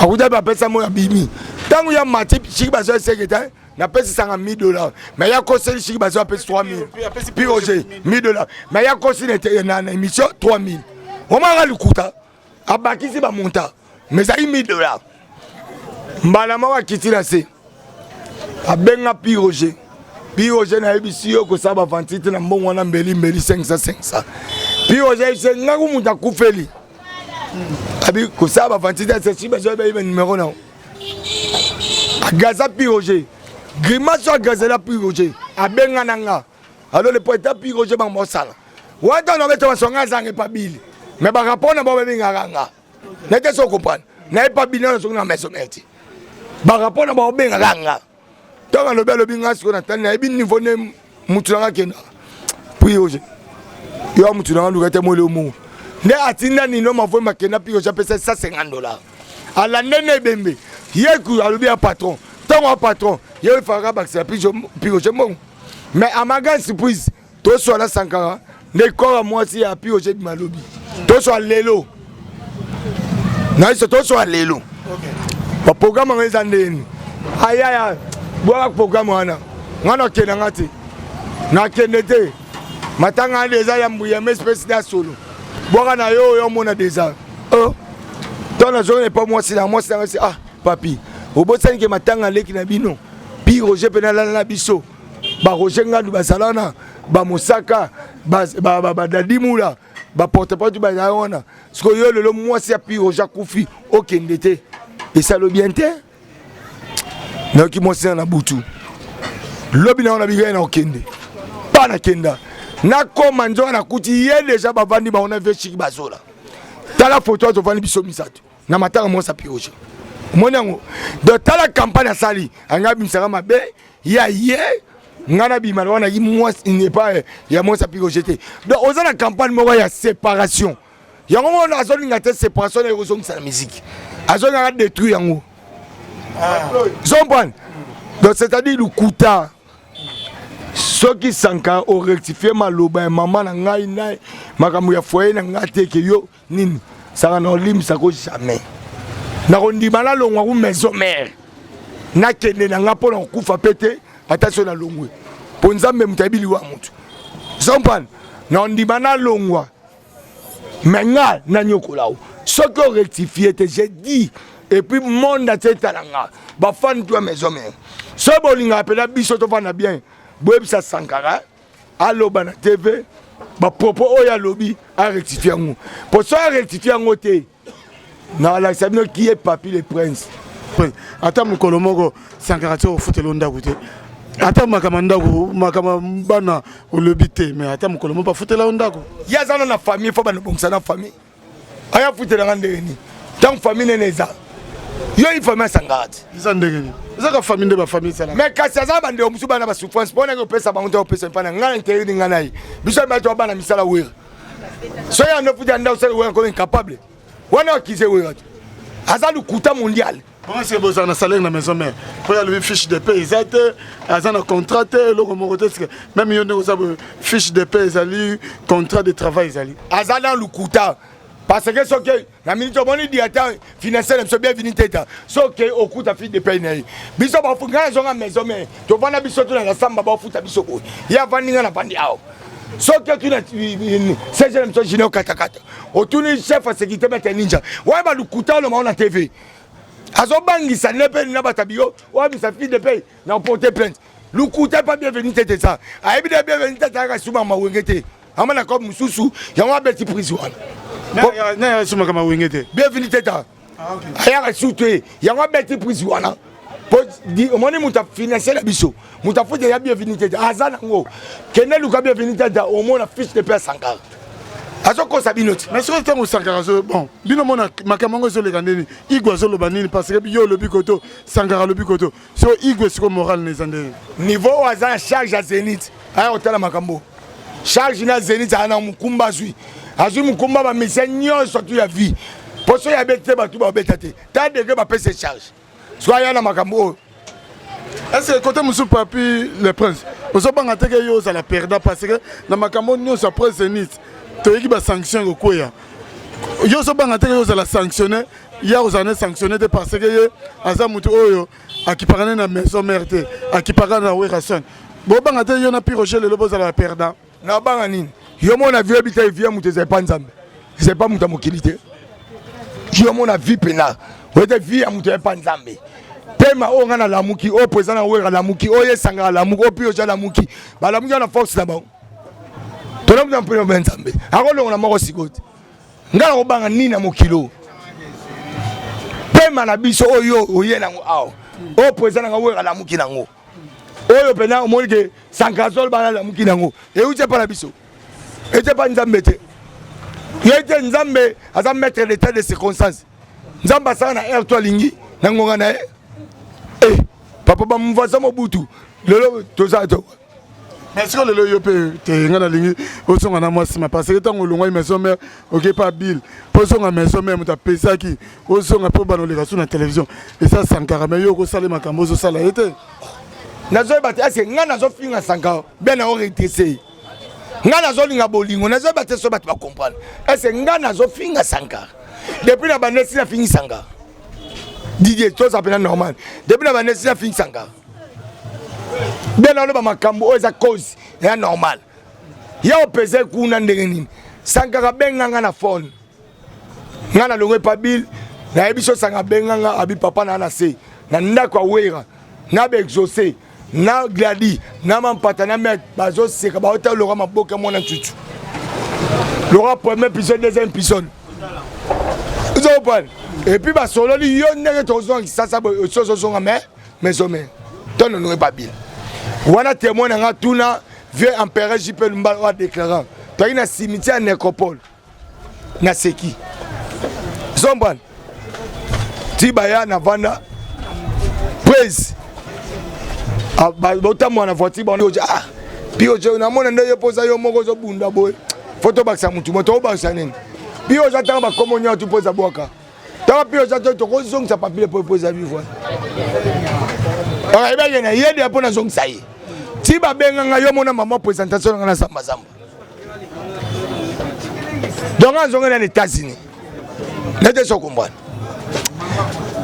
Speaker 1: A vous avez appelé ça moi Bimi. Tant que y a Mati Chic Bazo secrétaire, n'a pas $100,000. Mais il y a conseillé Chic Bazo appelle $3,000. Piroger $1,000. Mais il y a conseillé une émission $3,000. On m'a le kuta. A baki si ba monta. Mais ça $1,000. Mbalama wa kitila se. A benga Piroger. Piroger na ebisi yo ko saba vantite na mbongo wana mbeli 500. Piroger se ngaku muta kufeli. Abi ko saba vantite se Chic Bazo ba ibe numéro na. Gaza Piroger. Grimace Gazela Piroger. A benga nanga. Alors le poète Piroger ba mosala. Wata no beto songa zange pa bili. Mais ba rapport na ba benga ranga. Nete so comprendre. Na pas bili na so na meso meti. Ba rapport na ba benga ranga. Tant le bel binga sur na tane ebi niveau ne mutulanga kenda Piroger yo mutulanga lukate mo le mo ne atinda ni no mavo makenda Piroger pesa $150 ala nene bembe yeku alobi a patron tant un patron ye fera baksa Piroger mo mais amaga surprise to so la 140 ne ko moi si a Piroger de malobi to so lelo na so to so lelo ba programme ngezandeni ayaya boa programme wana ngana kena ngati na kenete matanga déjà ya mbuya espèce de solo boa na yo mona déjà dans la journée pas moi c'est ah papi obotani ke matanga leki na bino Piroger penala na biso ba Roger ngandu basalana ba Mosaka ba dadimula ba porte-parole ba yaona siko yo lelo moi c'est Piroger kufi okendete et ça le bien te na ki mo sena butu lobi na ona biga na okende pa na kenda na koma nzo na kuti ye déjà bavandi ba ona ve Chic Bazo la tala photo to vandi biso misato na matanga mo sa Piroger monango de tala campagne sali anga bimsaka mabe ya ye ngana bima wana yi moi il n'est pas ya mo sa Piroger te donc oza na campagne mo ya séparation yango mo na zone ngate séparation na rozong sa musique azone nga détruire yango. Zombran. Donc c'est-à-dire le kuta. Ceux qui sanka au rectifier maloba maman na ngai nai makamu ya foyer na ngate ke yo nini ça na lim ça ko jamais. Na kondi bana longwa ku maison mère. Na kende na ngapo na kufa pété attention na longwe. Ponzambe mutabili wa mutu. Zombran. Na kondi bana longwa. Menga na nyokolao. Ceux qui ont rectifié, j'ai dit, et puis monde a été talanga, bah fan toi maison mère. Ce bolinga appelle biso to vana bien, boeb sa sankara, allo bana TV, bah propos oya lobby a rectifié nous. Pour ça rectifier en côté. Na la sabino qui est papi le prince.
Speaker 2: Attends mon colomogo sankara to foute londa goûter. Attends makamanda ko makamambana au lobby te mais attends mon colomo pas foute londa ko.
Speaker 1: Ya zana na famille faut bana bongsa na famille. Aya foute la ngandeni. Tant famille neza. Yo il famille sangati.
Speaker 2: Ils ndengeni. Ezaka famille de ba famille ça là.
Speaker 1: Mais kasi za bande omusu bana ba souffrance pona ko pesa ba nto pesa pana ngana intérêt nganai. Biso ba to bana misala wera. So ya no futa nda usala wera ko incapable. Wana kize wera. Azalu kuta mondial.
Speaker 2: Comment est-ce que vous avez un salaire dans la maison mère? Pour y aller fiche de paie, ils ont un contrat, même ils ont une fiche de paie, ils ont contrat de travail.
Speaker 1: Ils ont le quota. Parce que ce que la ministre de l'État financier est bien venu tête. Ce que au coût de fiche de paie. Biso ba funga na zonga maison mais to vana biso to na samba ba futa biso ko. Ya vaninga na bandi ao. Ce que tu na c'est je me jino katakata. Otuni chef de sécurité meta ninja. Ouais ba le quota le ma na TV. Azobangisa nepe na batabio, wa bisa fille de paye na porter plainte. Lukuta pas bienvenu tete ça. Aibi de bienvenu tete ka suma mawengete. Amana comme mususu, ya wa beti prison.
Speaker 2: Na suma kama wengete.
Speaker 1: Bienvenu tete. Aya ka suté, ya wa beti prison wana. Po di omoni muta financer la biso. Muta fote ya bienvenu tete. Azana ngo. Kene luka bienvenu tete au moins la fiche de paye Sankara. Azoko sabinoti.
Speaker 2: Mais sur le temps où Sankara bon, bino mona makamango zo le gandeni, igwa zo lo banini parce que yo le bikoto, Sankara le bikoto. So igwe siko moral ne zandeni.
Speaker 1: Niveau azana charge à Zénith. Aya hôtel makambo. Charge na Zénith ana mukumba zui. Azui mukumba ba mission surtout ya vie. Poso ya bete ba tu ba betate. Ta de que ba pese charge. Soya na makambo.
Speaker 2: Est-ce que côté Moussou Papi le prince, vous avez pas que yo ça la perda parce que na makambo nous ça prend Zénith. Tu as des sanctions au Koya. Yo so banga teke yo za la sanctionner, ya ozane sanctionner parce que azamutu oyo akiparana na maison merde, akiparana na werason. Bo banga teke yo na piroger le lobo za la perda.
Speaker 1: Na banga nini? Yo mona vie bita vie mutu ze pa nzambe. C'est pas mutu mokilité. Yo mona vie pena. Wete vie mutu pa nzambe. Tema o ngana la muki, o président na wera la muki, o yesanga la muki, o piroger la muki. Ba la muki na force na ba. Tona mutu mpena benzambe. Akolo na moko sikote. Ngala obanga nina mokilo pema na biso oyo oye nango awo o président nga wera la muki nango oyo pena omolike Sankara bana la muki nango e uche pa na biso ete pa nzambe te yete nzambe aza mettre l'état de circonstances nzamba sana na air toi lingi nango ngana papa ba mvaza mobutu lelo toza to.
Speaker 2: Mais est-ce que le yopé te ngana lingi osonga na mwasima parce que tango longwa maison mère OK pas bill posonga maison mère muta pesa ki osonga po bano leka sur la télévision et ça Sankara mais yo ko sale makambo zo sala été
Speaker 1: nazo bati ase ngana zo finga Sankara ben na orientese ngana zo linga bolingo nazo bati so bati ba comprendre ase ngana zo finga Sankara depuis na banesi na fingi Sankara Didier tout ça peine normal depuis na banesi na fingi Sankara bien dans le makambo eza cause ya normal ya opese kuna ndenge nini Sankara benganga na phone ngana longwe pa bill na ebiso Sankara benganga abi papa na se na ndako awera na be exaucer na gladi na mampata na met bazo seka ba hotel lora maboka mona tutu lora premier épisode deuxième épisode zo pan et puis ba solo li yo ndenge tozo ça so mais ton non pas bill wana témoin nga tuna vieux empereur JP Lumba wa déclarant to ina cimetière nécropole na seki zomban tibaya na vanda praise ba botamwa na voiture ba oja bio jo na mona ndeyo poza yo moko zo bunda boy photo baksa mutu moto ba sanene bio ja tanga ba komonya tu poza boka tanga bio ja to ko zongsa papier po poza bivwa eba yena yede apona zongsa yi tiba benga nga yo mona mama présentation nga na samba samba donc en zonga na États-Unis n'était so comprendre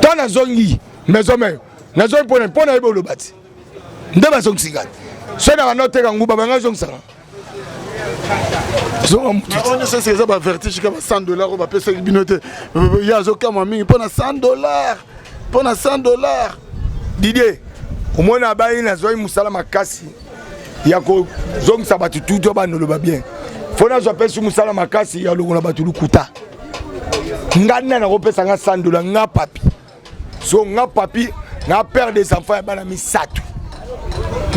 Speaker 1: tona zongi maison mère na zo pona ebo lo bati ndeba zongsinga so na note ka nguba banga zongsanga
Speaker 2: on sait c'est ça ba vertige comme $100 on va payer binote ya zo kama mingi pona $100 pona $100
Speaker 1: Didier omona bayi na zoi musala makasi ya ko zongisa batu tuto banolo ba bien fona zo pesa musala makasi ya lokona batu lukuta ngana na kopesa nga $100 nga papi so nga papi na père des enfants ya bana misatu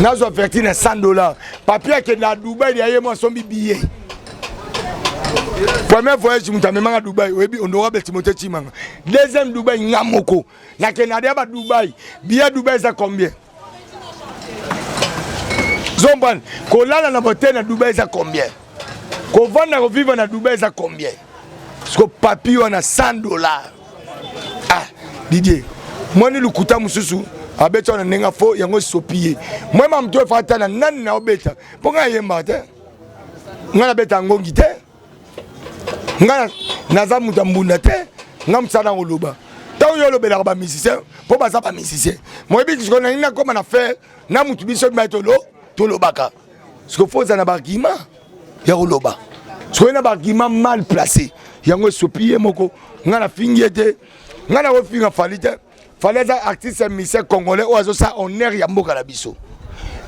Speaker 1: na zo averti na $100 papi ya ke na Dubai ya yemo sombi billet premier voyage mutamema nga Dubai webi honorable Timothée Chimanga deuxième Dubai nga moko na Canada ba Dubai billet Dubai ça combien Zomban kolala na bote na Dubai ça combien ko vanda ko vivre na Dubai ça combien parce que papi on a $100 ah Didier moi ni lukuta mususu abeta na nenga fo yango sopie moi ma mto fata na nani na obeta ponga yemba te ngana beta ngongi te ngana naza muta mbunda te ngam sana oloba taw yo lobela ba musicien po baza ba musicien moi bi ko na ina koma na faire na mutu biso ba to lobaka ce que faut na bargima ya oloba so na bargima mal placé yango sopie moko ngana fingiete ngana ko finga falite fallait des artistes musiciens congolais ou azo ça honneur ya mboka na biso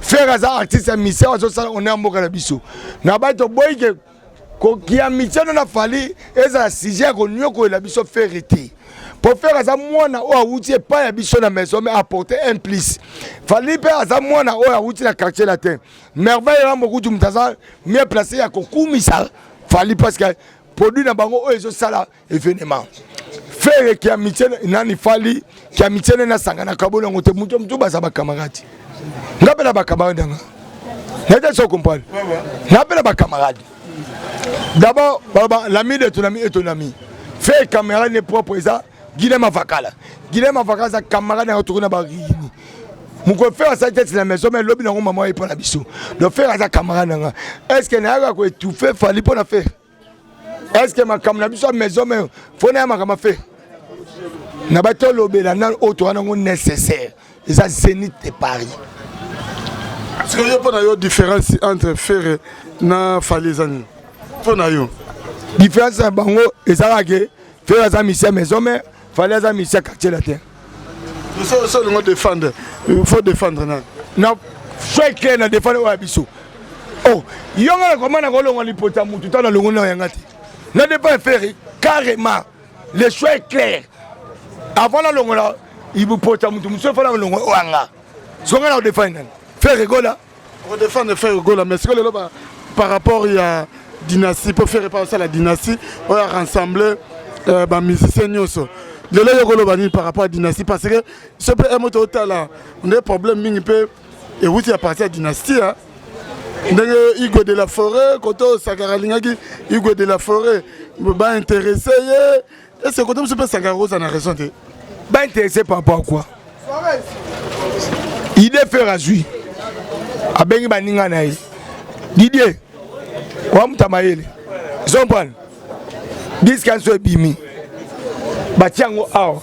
Speaker 1: faire des artistes musiciens azo ça honneur mboka na biso na ba to boyke ko kia musicien na fali eza sujet ko nyoko la biso faire été pour faire ça mwana o awuti pas ya biso na maison mais apporter un plus fallait pas ça mwana o awuti na quartier latin merveille ya moko tumtaza mieux placé ya ko kumisa fallait parce que produit na bango o ezo sala événement faire qui a mitienne nani fali qui a mitienne na sangana kabolo ngote mutu baza ba camarade ngapela ba camarade nga n'était pas comprendre ngapela ba camarade d'abord baba l'ami de ton ami et ton ami faire caméra n'est propre ça Guilhem Avakala za camarade na retourner ba rigini muko faire ça tête la maison mais lobi na maman et pour la biso de faire ça camarade nga est-ce que na ko étouffer fali pour la faire est-ce que ma camarade biso maison mais faut na ma faire na bato lobela na auto wana ngo nécessaire et ça Zénith de Paris.
Speaker 2: Est-ce que y a pas une différence entre faire na falezani pour na yo
Speaker 1: différence bango et ça que faire ça mission maison mais fallait ça mission quartier latin
Speaker 2: ça le défendre il faut défendre
Speaker 1: na choix clair na défendre wa biso oh yonga comment na kolonga lipota mutu tana longo na yangati na défendre faire carrément le choix est clair. Avant la longue là, il vous porte à mon tour, monsieur, la longue ouanga. Ce qu'on a défendre, faire rigola.
Speaker 2: On défend de faire rigola, mais ce que le par rapport à dynastie, pour faire réparer la dynastie, on a rassemblé les musiciens. Le lait par rapport à dynastie, parce que ce peut être total là, on a des problèmes, il peut et oui, il appartient à dynastie. Hugo de la Forêt, Koto Sakaralingaki, Hugo de la Forêt, va intéresser. Et c'est quand on se peut Sakaros en a raison.
Speaker 1: Bah intéressé par rapport à quoi? Il est fait rasui. A bengi baninga na yi. Didier. Wa mutamaele. Zompane. Disque so bimi. Ba tiango aw.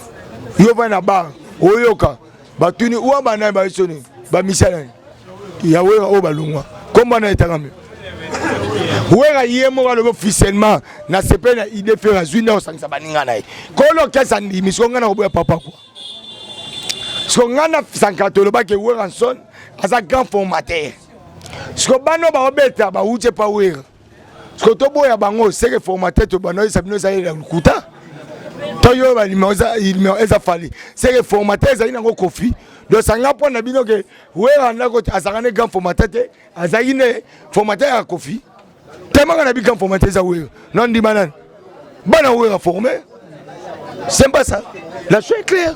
Speaker 1: Yo va na bar. Oyoka. Ba tuni uwa ba na ba soni. Ba misala. Ya we o balungwa. Comment na etangame? Ouera yemo ga le officiellement na sepe na idée faire rasui na osangisa baninga na yi. Kolo kesa ndimi so ngana oboya papa quoi. So ngana sankatolo ba ke ouera son asa grand formateur. So bano ba obeta ba uche pa ouera. So to boya bango seke formateur to bano sabino sa ile kuta. To yo ba il me eza fali. Seke formateur za ina ngo kofi. Do sanga po na bino ke ouera na ko asakane grand formateur te azayine formateur ya kofi. Tellement qu'on a vu grand formateur za ouera. Non di banane. Bana ouera formé. C'est pas ça. La chose est claire.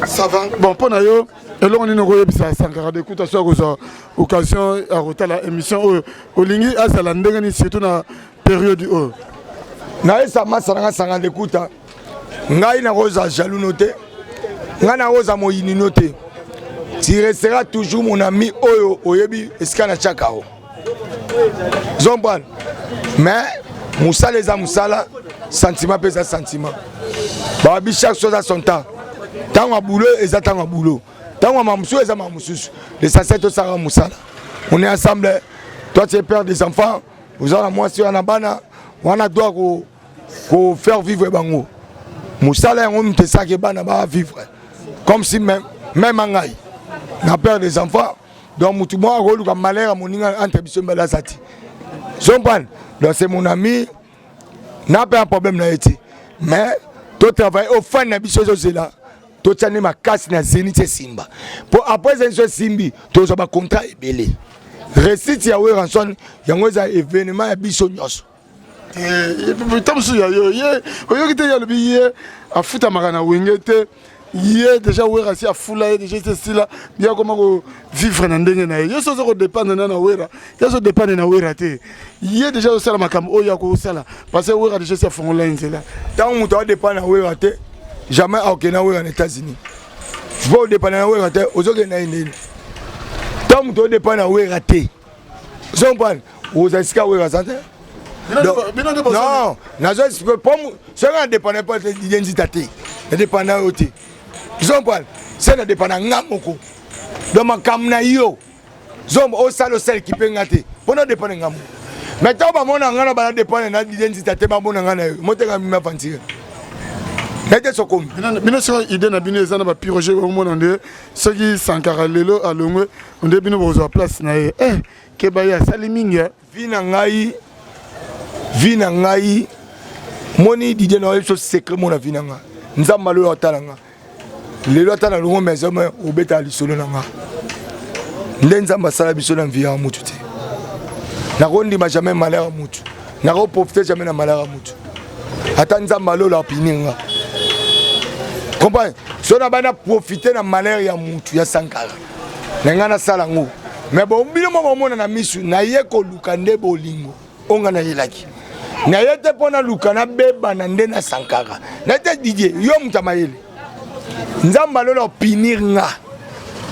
Speaker 2: Ça va. Bon, pour nous, et là on est nourri ça Sankara d'écoute à sur occasion à retour la émission au Lingi à Salandengani surtout na période du haut.
Speaker 1: Na esa masanga sanga d'écoute. Ngai na rosa jaloux noté. Ngai na rosa moyini noté. Tu resteras toujours mon ami oyo oyebi eskana chakao. Zombal. Mais Moussa les a Moussala sentiment pesa sentiment. Bah chaque chose à son temps. Tant à boulot et ça tant à boulot. Tant à mamoussou et ça mamoussou. Les ancêtres Sarah Moussala. On est ensemble. Toi tu es père des enfants. Vous avez moi sur Anabana. On a droit qu'on faire vivre bango. Moussala on te ça que bana va vivre. Comme si même Angaï. Na père des enfants. Donc moutouma rôle comme malheur à mon inga entre biso mbala sati. Zombal. Donc c'est mon ami. N'a pas un problème là été. Mais tu travailles au fin de biso là. Tu as ma casse na Zénith Simba. Pour après Zénith Simbi, tu as un contrat belé. Récite ya ranson, yango za événement ya biso nyos.
Speaker 2: Tant que yo qui te ya le billet à futa marana wingete. Hier déjà ouera si a foula déjà c'est là dia comment vivre na ndenge na yo so dépendre na ouera yo so dépendre na ouera te hier déjà au sala makam o ya ko sala parce que ouera déjà c'est fond là là
Speaker 1: tant muto dépendre na ouera te jamais aucun aux États-Unis. Je vois dépendre où raté aux autres naïne. Tant que dépend où raté. Son pan aux escas où raté. Non, nazo pour ça dépend pas de l'identité. Dépendant aussi. Son pan ça ne dépend ngamoko. Donc ma kamna yo. Zom au salo sel qui peut ngate. Pour ne dépend ngam. Mais tant ba mon ngana ba dépend de l'identité ba mon ngana yo. Mo te ngam ma fanti. Nete sokom.
Speaker 2: Bino so idée na bino ezana ba piroger au monde ndé ce qui Sankara lelo alongwe ndé bino bozo place na ye. Ke ba ya saliminga
Speaker 1: vina ngai moni didie na so secret mona vina nga. Nzamba lo otalanga. Lelo atala longo maison mais obeta lisolo na nga. Nzamba sala biso na via mutu te. Na kondi ma jamais malheur mutu. Na ko profiter jamais na malheur mutu. Ata nzamba lo la opininga. Comprends? Si on a bien profité de la malheur ya mutu ya Sankara. Nengana salango. Mais bon, bino mo na misu na ye ko lukande bolingo. Onga na yelaki. Na yete pona lukana beba na nde na Sankara. Na te Didier, yo mutamayele. Nzamba lo pinir nga.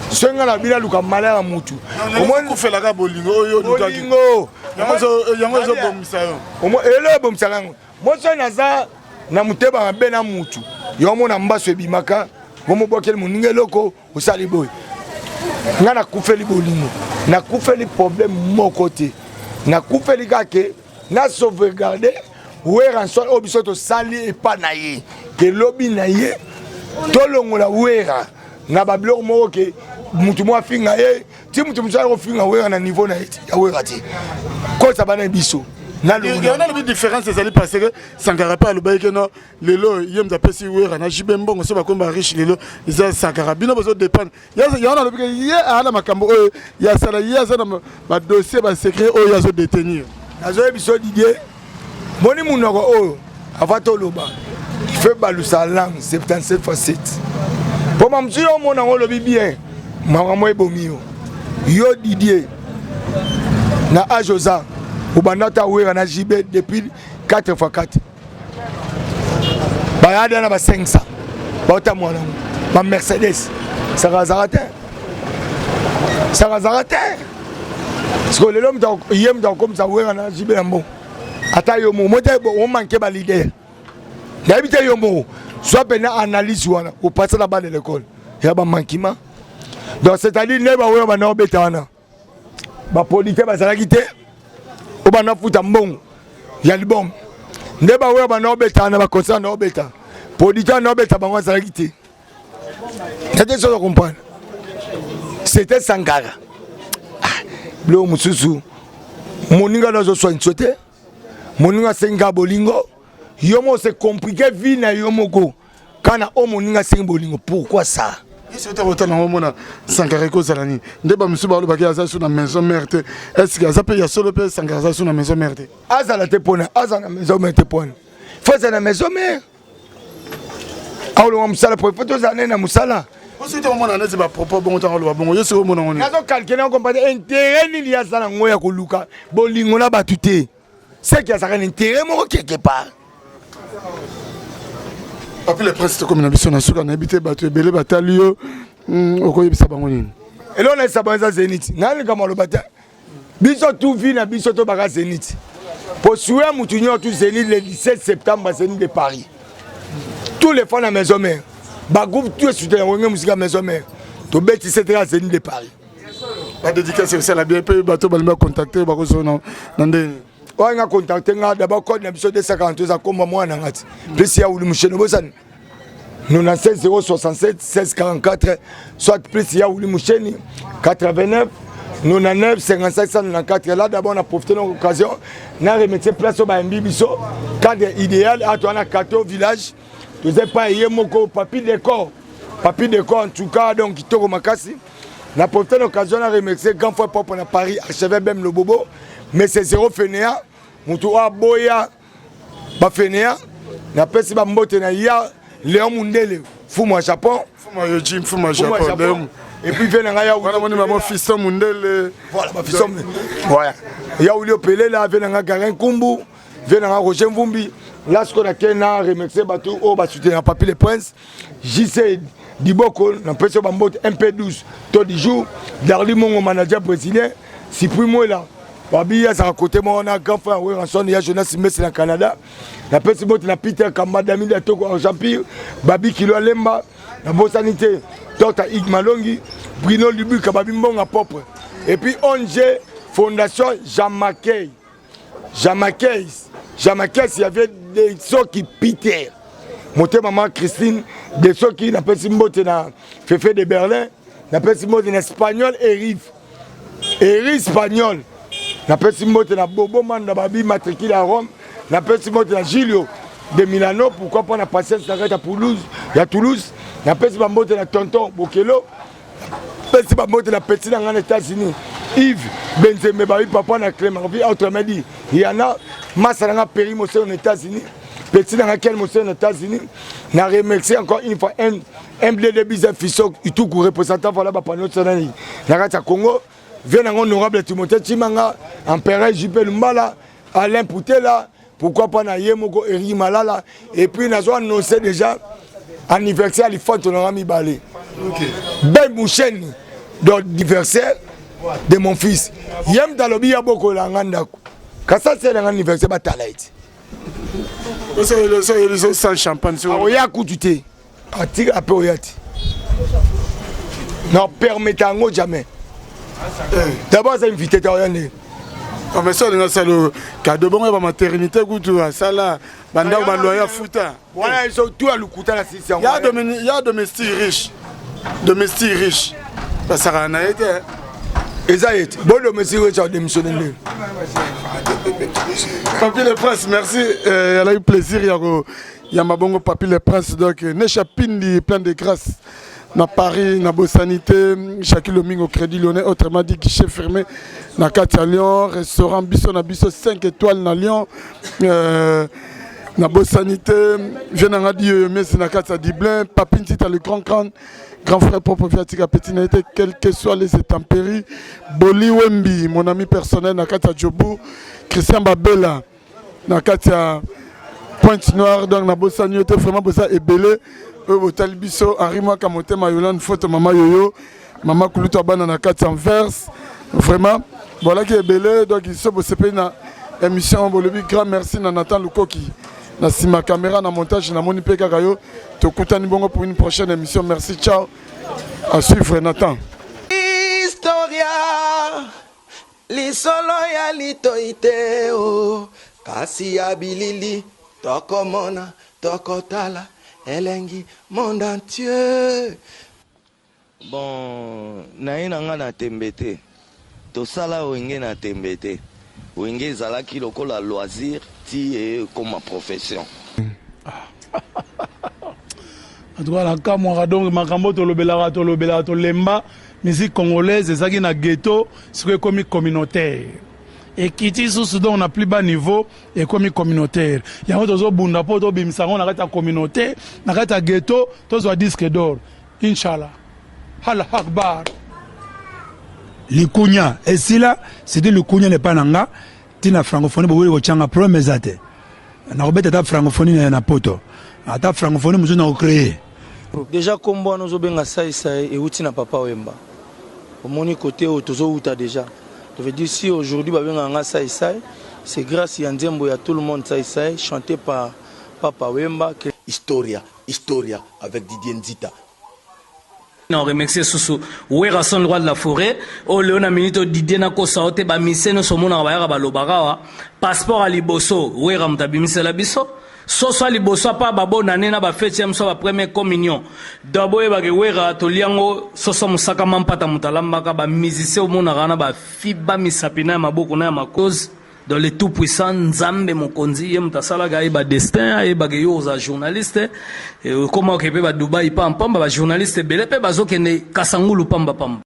Speaker 1: Senga na bina luka malheur ya mutu.
Speaker 2: Omo ko fela ka bolingo yo lukaki.
Speaker 1: Bolingo.
Speaker 2: Yango zo bomisa yo.
Speaker 1: Omo ele bomisa lango. Mo so na za na muteba mabe na mutu. Yomo na mbaso ebimaka bomo bokeli muninge loko usali boy ngana kufeli bolingo na kufeli problème moko te na kufeli kake na sauvegarder wera nsol obiso to sali epa na ye ke lobi na ye tolongola wera na babloko moko ke mutu mo afinga ye ti mutu msala ko finga wera na niveau na ye ya wera ti ko sabana biso. Il
Speaker 2: y a une différence, c'est parce que Sankara pas le bail que non, les lots, il y a un peu si oui, on a jibé bon, on se va comme riche les lots, ils ont Sankara, bien besoin de dépendre. Il y a un peu il y a un macambo, il y a ça, il y a ça dans ma dossier, ma secret, il y a ça détenir.
Speaker 1: Nazo ebiso Didier, moni munoko oh, avato loba, fait balusa langue 77x7. Pour m'amsi yo mon ango lobi bien, maman ebomio, yo Didier, na ajoza. Ubanata wera na JB depuis 4x4. Bayade na ba 500. Bauta mwana. Ba Mercedes. Sarazarate. Parce que l'homme yem dans comme ça wera na JB na bon. Ata yo mo mote on manque ba leader. D'habiter yo mo. Soit pena analyse wana ou passer là-bas de l'école. Ya ba manquement. Donc c'est-à-dire ne ba wera ba na obeta wana. Ba polité ba salakité. Obana futa mbongo ya libom ndeba we bana obeta na ba concert na obeta podita na obeta bango salaki te c'était ça comprendre c'était Sankara blo mususu moninga nazo soin sote moninga senga bolingo yomo c'est compliqué vie na yomoko kana o moninga senga bolingo pourquoi ça.
Speaker 2: C'est autant na homona Sankara ko zalani ndeba musuba lo bakia za sur la maison mère. Est-ce que ça peut y a solo pe Sankara sur la maison mère?
Speaker 1: Azala te pona azana maison mère te pona faut ça na maison mère awlo musala pour photo zane na musala
Speaker 2: aussi te homona na ba propos bon temps lo bon yo se homona ngoni
Speaker 1: nazo calculer on comprendre intérêt ni ya zana ngoya ko luka bolingo na batute c'est qu'il y a ça un intérêt mo quelque part.
Speaker 2: Après les princes comme n'habitude na suka na habité bato ebele batalio okoyebisa bango nini
Speaker 1: et là on est sabanza Zénith nani kama lo bata biso tout vie na biso to baka Zénith pour souhait mutunyo tout Zénith le 17 septembre Zénith de Paris tous les fans à maison mère ba groupe tout soutien ngwe musique à maison mère to beti c'était Zénith de Paris
Speaker 2: la dédicace c'est la bien peu bato balima contacter ba ko so na ndeni
Speaker 1: on a contacté d'abord code biso 242 za komba mwana ngati plus ya uli musheno bosani 96 067 16 44 soit plus ya uli musheni 89 99 55 194 là d'abord on a profité de l'occasion na remettre place au Bambi biso cadre idéal à toi na kato village tu sais pas yemoko papi décor en tout cas donc kitoko makasi na profité de l'occasion na remettre grand frère pop na Paris archevêque Bem le bobo. Mais c'est zéro fainéant, mutu a boya ba fainéant, na pesi ba mbote na ya Léon Mundele, Fuma Japon,
Speaker 2: Fuma Yojim, Fuma Japon,
Speaker 1: Et puis vient nga
Speaker 2: voilà mon maman Fisson Mundele.
Speaker 1: Voilà, ma Fisson. Voilà. Ya Oulio Pelé là vient nga Garin Kumbu, vient nga Roger Mvumbi. Là ce qu'on a qu'un remercier bateau au bas soutenir Papi le Prince. JC Diboko, na pression bambote MP12 tout du jour. Darli mon manager brésilien, si primo là. Babi ya sa côté moi on a grand frère ouais rançon ya jeunesse Messi na Canada. La personne bote na Peter Kamada mi de Togo en Empire. Babi Kilo Lemba, la Bosanité, Dr Igmalongi, Bruno Lubu Kababi Mbonga propre. Et puis ONG Fondation Jamaquet. Jamaquet, il y avait des gens qui Peter. Monté maman Christine, des gens qui n'appellent Simbote na Fefe de Berlin, n'appellent Simbote en espagnol et Rive. Et espagnol. N'appelle Simbote na Bobo Manda Babi matricule à Rome. N'appelle Simbote na Gilio de Milano. Pourquoi pas na patience à Toulouse? Il y a Toulouse. N'appelle Simbote na Tonton Bokelo. N'appelle Simbote na Petit dans les États-Unis. Yves Benzeme Babi papa na Clémentville. Autrement dit, il y en a Massa na Péri Mossé aux États-Unis. Petit dans laquelle Mossé aux États-Unis. N'a remercié encore une fois MDD Bizet Fissok. Il tout représentant voilà pour notre Sénégal. N'a Congo. Vient un honorable Timothée Chimanga, Empereur Juppé Lumbala, Alain Poutela, pourquoi pas Nayemoko Eri Malala, et puis nous avons annoncé déjà anniversaire à l'IFOT, on aura mis balé. Ben Mouchen, d'anniversaire de mon fils. Yem Talobi Yaboko Langandako. Quand ça c'est l'anniversaire, bah Talaït.
Speaker 2: C'est sans champagne.
Speaker 1: Oya Koutute, Atir Ape Oyati. Non, permettez-moi jamais. D'abord, c'est invité à rien.
Speaker 2: Mais ça, c'est le cadeau de la maternité. Ça, là, il fouta.
Speaker 1: Voilà, ils sont tous à l'Ukuta.
Speaker 2: Il y a domestiques riches. Domestiques riches. Ça a rien été.
Speaker 1: Et ça est. Bon, domestiques riches ont démissionné.
Speaker 2: Papi le Prince, merci. Elle a eu plaisir. Il y a ma bonne Papi le Prince. Donc, Nechapindi, plein de grâce. Na Paris, na Bosanité, chaque Lomingo Crédit Lyonnais, autrement dit guichet fermé, na Katia Lyon, restaurant Bisso, na Bisso 5 étoiles na Lyon, na Bosanité, je n'en dit mais c'est na Katia Diblin, Papine Tita le grand frère propre viatique à Pétinalité, quelles que soient les intempéries, Boli Wembi, mon ami personnel, na Katia Djobou, Christian Babela, na Katia Pointe-Noire, donc na Bosanité, vraiment Bossa et Belé. Talibiso, Henri Makamote, Mayolan, photo Maman Yoyo, Maman Koulouta Banana 4 en verse. Vraiment, voilà qui est belé. Donc, il se passe une émission. Grand merci à Nathan Lukoki. Na sima caméra, na montage, na moni peka kayo. Tokutani bongo pour une prochaine émission. Merci, ciao. À suivre, Nathan.
Speaker 3: Historia, li solo ya li toiteo, kasi abilili, tokomona, tokotala. Elengi monde entier. Bon, naina nga na tembete. To sala wenge na tembete. Wenge zalaki lokola loisir ti et comme profession.
Speaker 4: En tout cas, la camora donc makambo to lobela to lemba musique congolaise ezaki na ghetto, c'est comme communautaire. Et qui dit sous on a plus bas niveau et comme communautaire. Il y a d'autres bunda poto bimsango na kata communauté, na kata ghetto, tous wa disque d'or. Inshallah. Allah Akbar.
Speaker 5: Le Kounia, et si là, c'était le Kounia n'est pas nanga, tina francophonie bo wo changa promesate. Na robeta ta francophonie na poto. Ata francophonie muzo na créer.
Speaker 3: Déjà kombo nous obenga sai et uti na papa Wemba. Au moni côté tozo uta déjà. Je veux dire, si aujourd'hui, c'est grâce à Nzembo, il y a tout le monde, chanté par Papa Wemba.
Speaker 6: Historia avec Didier Nzita.
Speaker 7: On remercie Soussou. Où est le roi de la forêt? Oh, Léona Minito Didier Nako Saote, Bamisé, nous sommes en Bayara, passeport à Liboso, où est Ramtabimise la Bisso? Soso liboso pa babo nanena ba fetiam so ba première communion dabo e ba gewera to liango soso musaka mampata mutalamba ka ba musicien omona kana ba fiba misapina maboko na makoz dans les tout puissants Nzambe mokonzi ye mutasala ga ba destin e ba geyo za journaliste comment que ba Dubai pam pam ba journaliste belé pe bazokende kasangulu pamba pamba